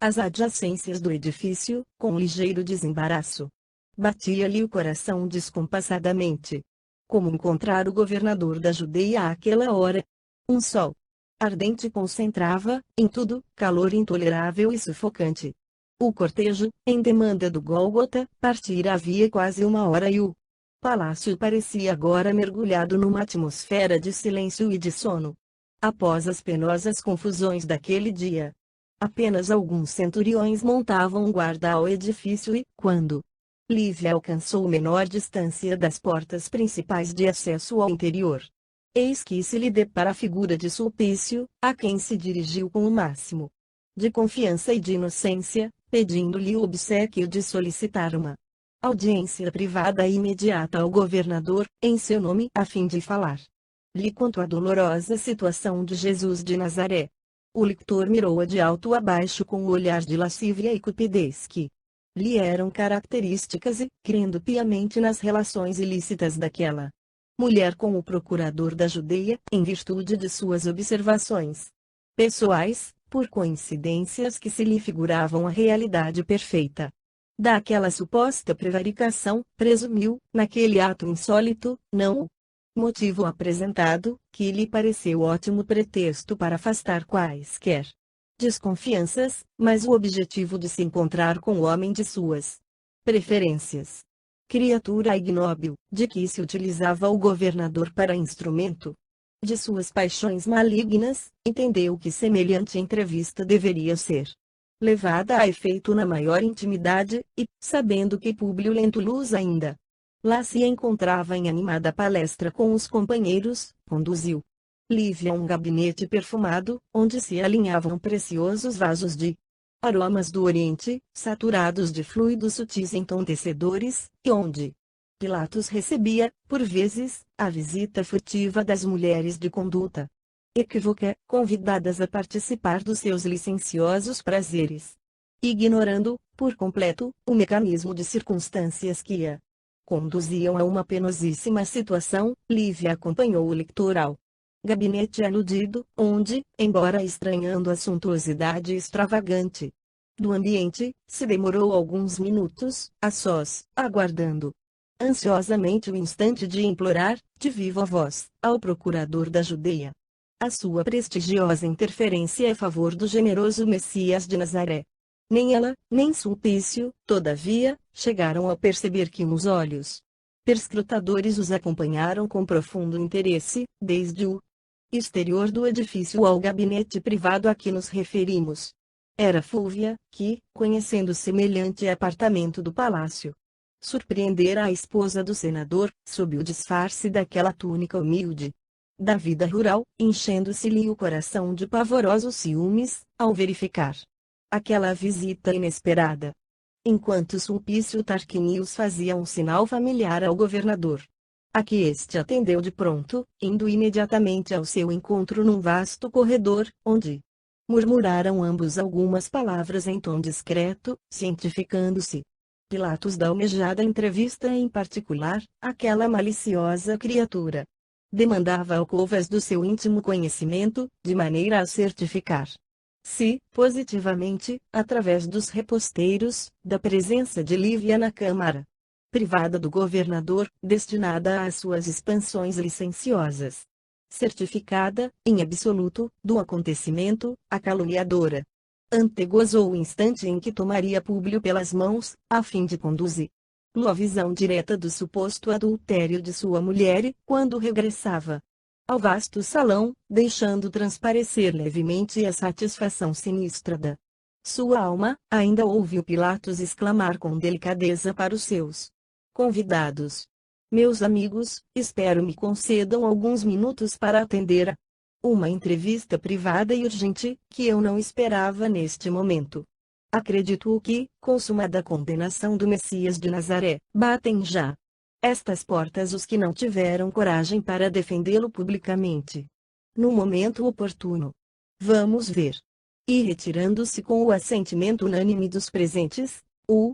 as adjacências do edifício, com ligeiro desembaraço. Batia-lhe o coração descompassadamente. Como encontrar o governador da Judeia àquela hora? Um sol ardente concentrava, em tudo, calor intolerável e sufocante. O cortejo, em demanda do Gólgota, partira havia quase uma hora e o palácio parecia agora mergulhado numa atmosfera de silêncio e de sono. Após as penosas confusões daquele dia, apenas alguns centuriões montavam guarda ao edifício e, quando Lívia alcançou menor distância das portas principais de acesso ao interior, eis que se lhe depara a figura de Sulpício, a quem se dirigiu com o máximo de confiança e de inocência, pedindo-lhe o obséquio de solicitar uma audiência privada e imediata ao governador, em seu nome, a fim de falar-lhe quanto à dolorosa situação de Jesus de Nazaré. O lictor mirou-a de alto a baixo com o olhar de lascívia e cupidez que lhe eram características e, crendo piamente nas relações ilícitas daquela mulher com o procurador da Judeia, em virtude de suas observações pessoais, por coincidências que se lhe figuravam a realidade perfeita daquela suposta prevaricação, presumiu, naquele ato insólito, não o motivo apresentado, que lhe pareceu ótimo pretexto para afastar quaisquer desconfianças, mas o objetivo de se encontrar com o homem de suas preferências. Criatura ignóbil, de que se utilizava o governador para instrumento de suas paixões malignas, entendeu que semelhante entrevista deveria ser levada a efeito na maior intimidade, e, sabendo que Públio Lentulus ainda lá se encontrava em animada palestra com os companheiros, conduziu Lívia a um gabinete perfumado, onde se alinhavam preciosos vasos de aromas do Oriente, saturados de fluidos sutis entontecedores, e onde Pilatos recebia, por vezes, a visita furtiva das mulheres de conduta equívoca, convidadas a participar dos seus licenciosos prazeres. Ignorando, por completo, o mecanismo de circunstâncias que a conduziam a uma penosíssima situação, Lívia acompanhou o lictor ao gabinete aludido, onde, embora estranhando a suntuosidade extravagante do ambiente, se demorou alguns minutos, a sós, aguardando ansiosamente o instante de implorar, de viva voz, ao procurador da Judeia a sua prestigiosa interferência a favor do generoso Messias de Nazaré. Nem ela, nem Sulpício, todavia, chegaram a perceber que uns olhos perscrutadores os acompanharam com profundo interesse, desde o exterior do edifício ao gabinete privado a que nos referimos. Era Fúvia, que, conhecendo semelhante apartamento do palácio, Surpreendera a esposa do senador, sob o disfarce daquela túnica humilde da vida rural, enchendo-se-lhe o coração de pavorosos ciúmes, ao verificar aquela visita inesperada. Enquanto Sulpício Tarquinius fazia um sinal familiar ao governador, a que este atendeu de pronto, indo imediatamente ao seu encontro num vasto corredor, onde murmuraram ambos algumas palavras em tom discreto, cientificando-se. Pilatos da almejada entrevista em particular, aquela maliciosa criatura demandava alcovas do seu íntimo conhecimento, de maneira a certificar se, positivamente, através dos reposteiros, da presença de Lívia na Câmara privada do governador, destinada às suas expansões licenciosas, certificada, em absoluto, do acontecimento, a caluniadora antegozou o instante em que tomaria Públio pelas mãos, a fim de conduzir-lo à visão direta do suposto adultério de sua mulher, quando regressava ao vasto salão, deixando transparecer levemente a satisfação sinistra da sua alma, ainda ouviu Pilatos exclamar com delicadeza para os seus convidados: meus amigos, espero me concedam alguns minutos para atender a uma entrevista privada e urgente, que eu não esperava neste momento. Acredito que, consumada a condenação do Messias de Nazaré, batem já estas portas os que não tiveram coragem para defendê-lo publicamente. No momento oportuno. Vamos ver. E retirando-se com o assentimento unânime dos presentes, o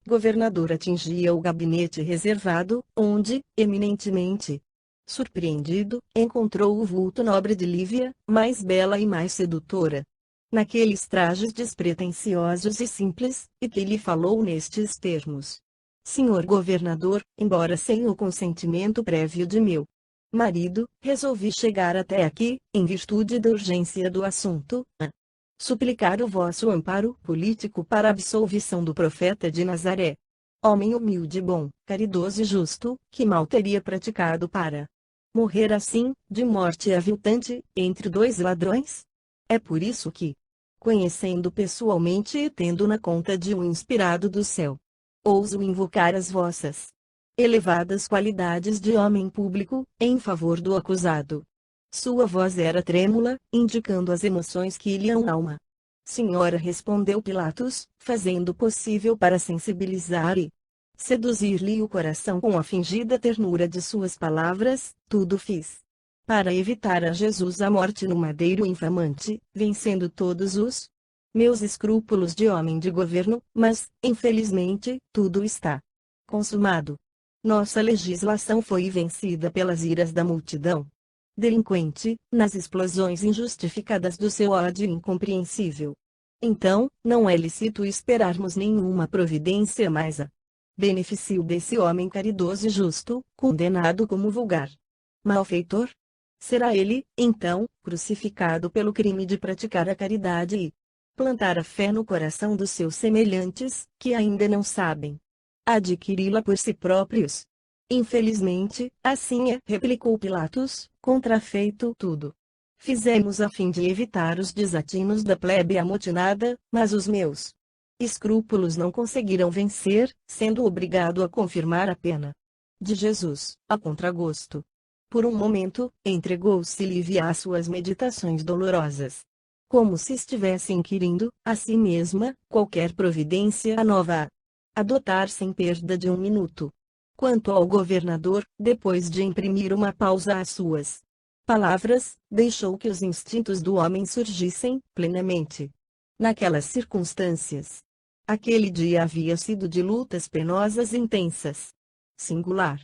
governador atingia o gabinete reservado, onde, eminentemente surpreendido, encontrou o vulto nobre de Lívia, mais bela e mais sedutora, naqueles trajes despretensiosos e simples, e que lhe falou nestes termos: senhor governador, embora sem o consentimento prévio de meu marido, resolvi chegar até aqui, em virtude da urgência do assunto, a suplicar o vosso amparo político para a absolvição do profeta de Nazaré. Homem humilde, bom, caridoso e justo, que mal teria praticado para morrer assim, de morte aviltante, entre dois ladrões? É por isso que, conhecendo pessoalmente e tendo na conta de um inspirado do céu, ouso invocar as vossas elevadas qualidades de homem público, em favor do acusado. Sua voz era trêmula, indicando as emoções que lhe iam à alma. Senhora, respondeu Pilatos, fazendo o possível para sensibilizar e seduzir-lhe o coração com a fingida ternura de suas palavras, tudo fiz para evitar a Jesus a morte no madeiro infamante, vencendo todos os meus escrúpulos de homem de governo, mas, infelizmente, tudo está consumado. Nossa legislação foi vencida pelas iras da multidão delinquente, nas explosões injustificadas do seu ódio incompreensível. Então, não é lícito esperarmos nenhuma providência mais a benefício desse homem caridoso e justo, condenado como vulgar malfeitor? Será ele, então, crucificado pelo crime de praticar a caridade e plantar a fé no coração dos seus semelhantes, que ainda não sabem adquiri-la por si próprios? Infelizmente, assim é, replicou Pilatos, contrafeito tudo fizemos a fim de evitar os desatinos da plebe amotinada, mas os meus escrúpulos não conseguiram vencer, sendo obrigado a confirmar a pena de Jesus, a contragosto. Por um momento, entregou-se Lívia às suas meditações dolorosas, como se estivesse inquirindo, a si mesma, qualquer providência nova a adotar sem perda de um minuto. Quanto ao governador, depois de imprimir uma pausa às suas palavras, deixou que os instintos do homem surgissem, plenamente. Naquelas circunstâncias, aquele dia havia sido de lutas penosas e intensas. Singular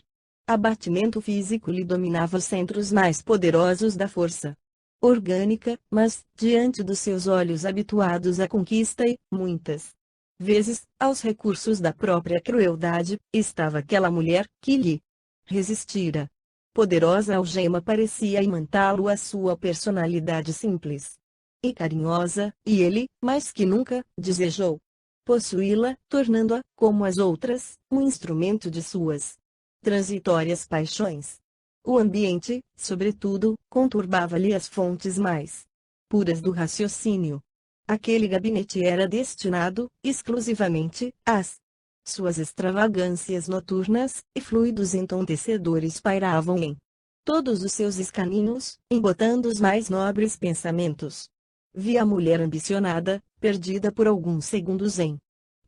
abatimento físico lhe dominava os centros mais poderosos da força orgânica, mas, diante dos seus olhos habituados à conquista e, muitas vezes, aos recursos da própria crueldade, estava aquela mulher, que lhe resistira. Poderosa algema parecia imantá-lo à sua personalidade simples e carinhosa, e ele, mais que nunca, desejou possuí-la, tornando-a, como as outras, um instrumento de suas transitórias paixões. O ambiente, sobretudo, conturbava-lhe as fontes mais puras do raciocínio. Aquele gabinete era destinado, exclusivamente, às Suas extravagâncias noturnas e fluidos entontecedores pairavam em todos os seus escaninhos, embotando os mais nobres pensamentos. Vi a mulher ambicionada, perdida por alguns segundos em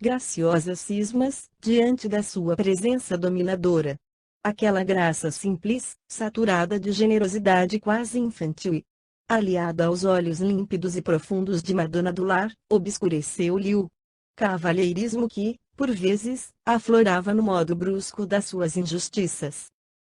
graciosas cismas, diante da sua presença dominadora. Aquela graça simples, saturada de generosidade quase infantil e, aliada aos olhos límpidos e profundos de Madonna do Lar, obscureceu-lhe o cavalheirismo que, por vezes, aflorava no modo brusco das suas injustiças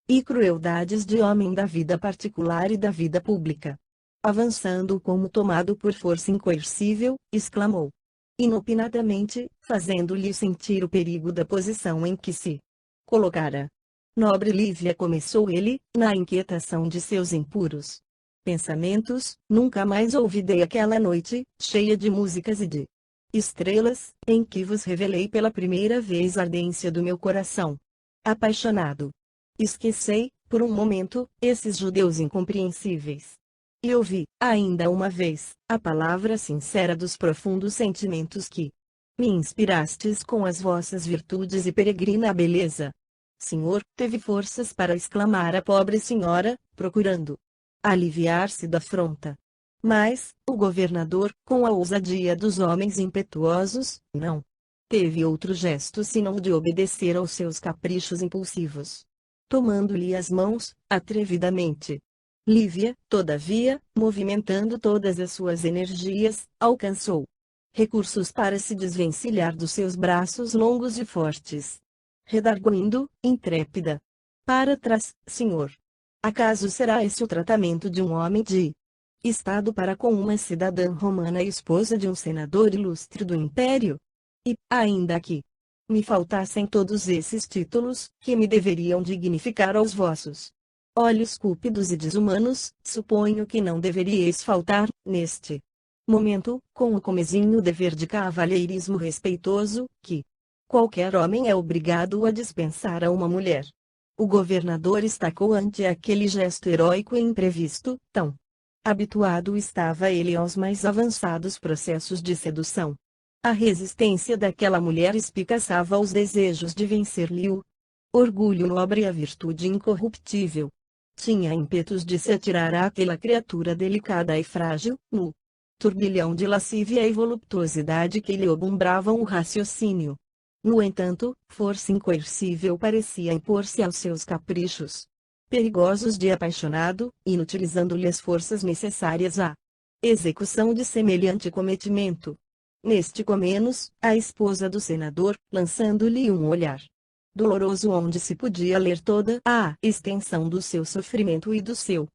e crueldades de homem da vida particular e da vida pública. Avançando como tomado por força incoercível, exclamou inopinadamente, fazendo-lhe sentir o perigo da posição em que se colocara. Nobre Lívia, começou ele, na inquietação de seus impuros pensamentos, nunca mais olvidei aquela noite, cheia de músicas e de estrelas, em que vos revelei pela primeira vez a ardência do meu coração apaixonado. Esquecei, por um momento, esses judeus incompreensíveis. E ouvi, ainda uma vez, a palavra sincera dos profundos sentimentos que me inspirastes com as vossas virtudes e peregrina beleza. Senhor, teve forças para exclamar a pobre senhora, procurando aliviar-se da afronta. Mas, o governador, com a ousadia dos homens impetuosos, não teve outro gesto senão de obedecer aos seus caprichos impulsivos. Tomando-lhe as mãos, atrevidamente, Lívia, todavia, movimentando todas as suas energias, alcançou recursos para se desvencilhar dos seus braços longos e fortes. Redarguindo, intrépida: para trás, senhor. Acaso será esse o tratamento de um homem de Estado para com uma cidadã romana e esposa de um senador ilustre do Império? E, ainda que me faltassem todos esses títulos, que me deveriam dignificar aos vossos olhos cúpidos e desumanos, suponho que não deveríeis faltar, neste momento, com o comezinho dever de cavalheirismo respeitoso, que qualquer homem é obrigado a dispensar a uma mulher. O governador estacou ante aquele gesto heróico e imprevisto, tão habituado estava ele aos mais avançados processos de sedução. A resistência daquela mulher espicaçava os desejos de vencer-lhe o orgulho nobre e a virtude incorruptível. Tinha ímpetos de se atirar àquela criatura delicada e frágil, no turbilhão de lascívia e voluptuosidade que lhe obumbravam o raciocínio. No entanto, força incoercível parecia impor-se aos seus caprichos perigosos de apaixonado, inutilizando-lhe as forças necessárias à execução de semelhante cometimento. Neste comenos, a esposa do senador, lançando-lhe um olhar doloroso onde se podia ler toda a extensão do seu sofrimento e do seu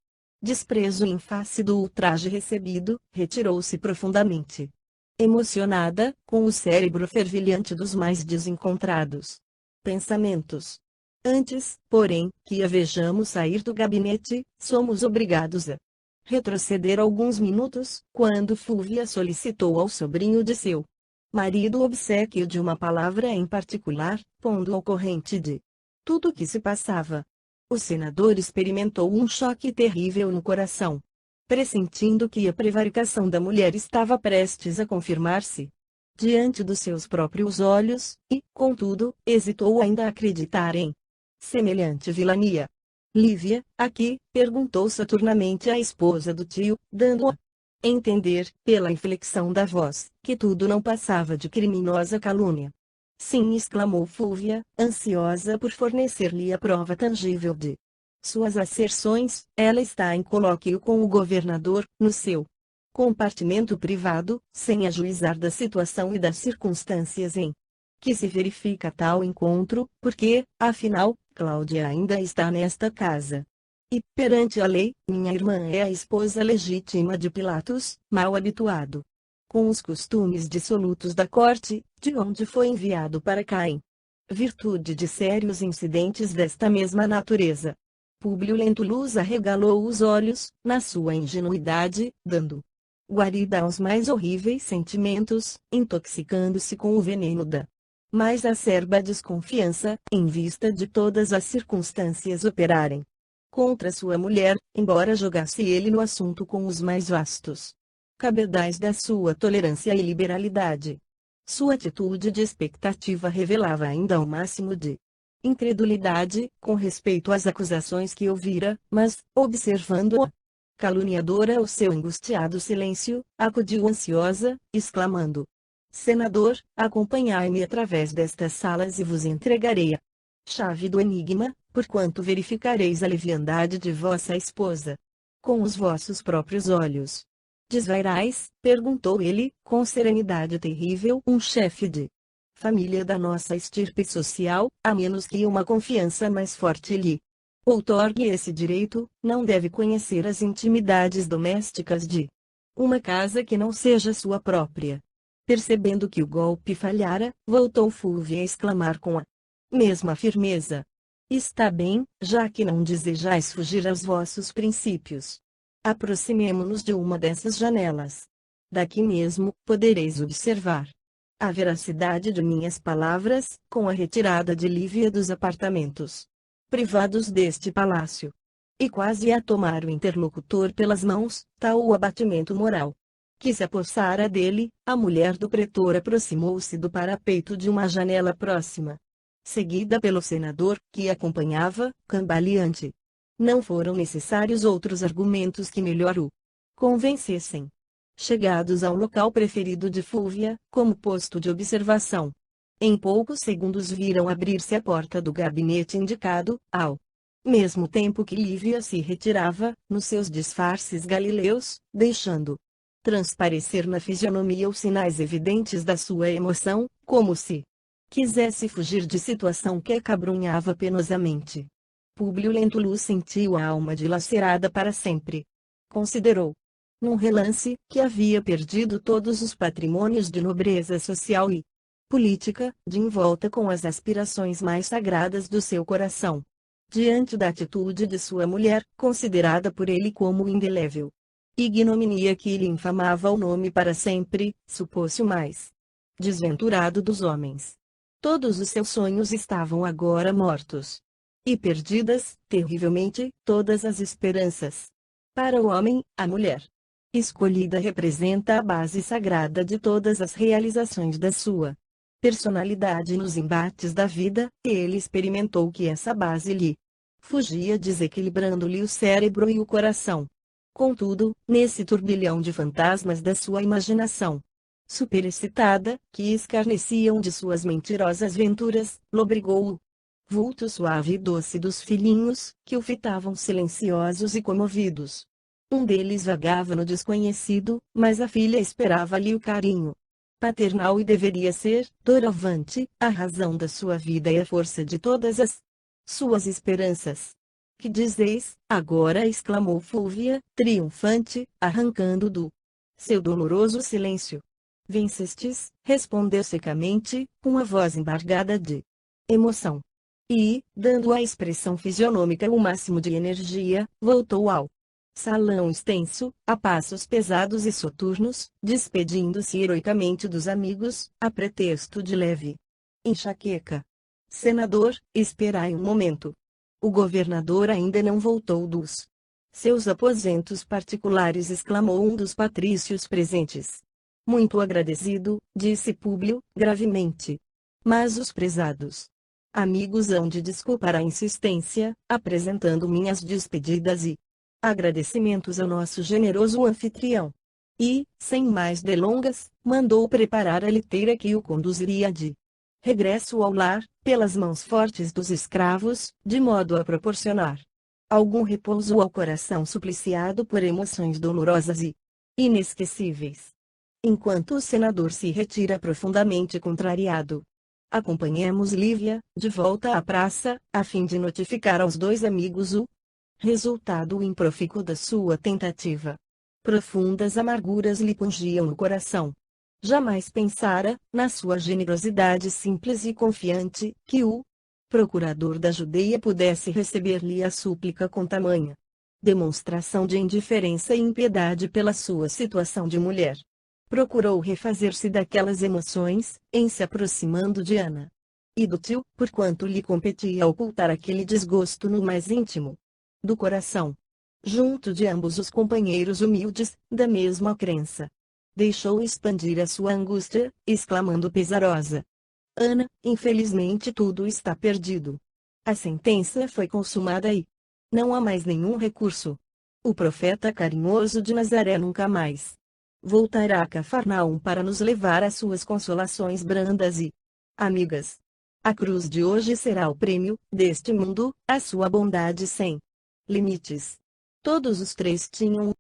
desprezo em face do ultraje recebido, retirou-se profundamente emocionada, com o cérebro fervilhante dos mais desencontrados pensamentos. Antes, porém, que a vejamos sair do gabinete, somos obrigados a retroceder alguns minutos, quando Fúvia solicitou ao sobrinho de seu marido o obséquio de uma palavra em particular, pondo ao corrente de tudo o que se passava. O senador experimentou um choque terrível no coração, pressentindo que a prevaricação da mulher estava prestes a confirmar-se diante dos seus próprios olhos, e, contudo, hesitou ainda a acreditar em semelhante vilania. Lívia, aqui, perguntou saturnamente à esposa do tio, dando a entender, pela inflexão da voz, que tudo não passava de criminosa calúnia. Sim, exclamou Fúvia, ansiosa por fornecer-lhe a prova tangível de suas asserções. Ela está em colóquio com o governador, no seu compartimento privado, sem ajuizar da situação e das circunstâncias em que se verifica tal encontro, porque, afinal, Cláudia ainda está nesta casa. E, perante a lei, minha irmã é a esposa legítima de Pilatos, mal habituado com os costumes dissolutos da corte, de onde foi enviado para cá em virtude de sérios incidentes desta mesma natureza. Públio Lentulus arregalou os olhos, na sua ingenuidade, dando guarida aos mais horríveis sentimentos, intoxicando-se com o veneno da mais acerba desconfiança, em vista de todas as circunstâncias operarem contra sua mulher, embora jogasse ele no assunto com os mais vastos cabedais da sua tolerância e liberalidade. Sua atitude de expectativa revelava ainda o máximo de incredulidade com respeito às acusações que ouvira, mas, observando-a caluniadora o seu angustiado silêncio, acudiu ansiosa, exclamando: Senador, acompanhai-me através destas salas e vos entregarei a chave do enigma, porquanto verificareis a leviandade de vossa esposa com os vossos próprios olhos. Desvairais? Perguntou ele, com serenidade terrível. Um chefe de família da nossa estirpe social, a menos que uma confiança mais forte lhe outorgue esse direito, não deve conhecer as intimidades domésticas de uma casa que não seja sua própria. Percebendo que o golpe falhara, voltou Fúvia a exclamar com a mesma firmeza: Está bem, já que não desejais fugir aos vossos princípios. Aproximemo-nos de uma dessas janelas. Daqui mesmo, podereis observar a veracidade de minhas palavras, com a retirada de Lívia dos apartamentos privados deste palácio. E quase a tomar o interlocutor pelas mãos, tal o abatimento moral que se apossara dele, a mulher do pretor aproximou-se do parapeito de uma janela próxima, seguida pelo senador, que acompanhava, cambaleante. Não foram necessários outros argumentos que melhor o convencessem. Chegados ao local preferido de Fúvia, como posto de observação, em poucos segundos viram abrir-se a porta do gabinete indicado, ao mesmo tempo que Lívia se retirava, nos seus disfarces galileus, deixando transparecer na fisionomia os sinais evidentes da sua emoção, como se quisesse fugir de situação que acabrunhava penosamente. Públio Lentulus sentiu a alma dilacerada para sempre. Considerou, num relance, que havia perdido todos os patrimônios de nobreza social e política, de envolta com as aspirações mais sagradas do seu coração. Diante da atitude de sua mulher, considerada por ele como indelével ignominia que lhe infamava o nome para sempre, supôs-se o mais desventurado dos homens. Todos os seus sonhos estavam agora mortos. E perdidas, terrivelmente, todas as esperanças. Para o homem, a mulher escolhida representa a base sagrada de todas as realizações da sua personalidade nos embates da vida, e ele experimentou que essa base lhe fugia, desequilibrando-lhe o cérebro e o coração. Contudo, nesse turbilhão de fantasmas da sua imaginação superexcitada, que escarneciam de suas mentirosas venturas, lobrigou o vulto suave e doce dos filhinhos, que o fitavam silenciosos e comovidos. Um deles vagava no desconhecido, mas a filha esperava-lhe o carinho paternal e deveria ser, doravante, a razão da sua vida e a força de todas as suas esperanças. Que dizeis, agora? Exclamou Fúvia, triunfante, arrancando do seu doloroso silêncio. Vencestes, respondeu secamente, com a voz embargada de emoção. E, dando à expressão fisionômica o máximo de energia, voltou ao salão extenso, a passos pesados e soturnos, despedindo-se heroicamente dos amigos, a pretexto de leve enxaqueca. Senador, esperai um momento. O governador ainda não voltou dos seus aposentos particulares, exclamou um dos patrícios presentes. Muito agradecido, disse Públio, gravemente. Mas os prezados amigos hão de desculpar a insistência, apresentando minhas despedidas e agradecimentos ao nosso generoso anfitrião. E, sem mais delongas, mandou preparar a liteira que o conduziria de regresso ao lar, pelas mãos fortes dos escravos, de modo a proporcionar algum repouso ao coração supliciado por emoções dolorosas e inesquecíveis. Enquanto o senador se retira profundamente contrariado, acompanhemos Lívia, de volta à praça, a fim de notificar aos dois amigos o resultado improfícuo da sua tentativa. Profundas amarguras lhe pungiam no coração. Jamais pensara, na sua generosidade simples e confiante, que o procurador da Judeia pudesse receber-lhe a súplica com tamanha demonstração de indiferença e impiedade pela sua situação de mulher. Procurou refazer-se daquelas emoções, em se aproximando de Ana e do tio, porquanto lhe competia ocultar aquele desgosto no mais íntimo do coração, junto de ambos os companheiros humildes, da mesma crença. Deixou expandir a sua angústia, exclamando pesarosa: Ana, infelizmente tudo está perdido. A sentença foi consumada e não há mais nenhum recurso. O profeta carinhoso de Nazaré nunca mais voltará a Cafarnaum para nos levar às suas consolações brandas e amigas. A cruz de hoje será o prêmio deste mundo, a sua bondade sem limites. Todos os três tinham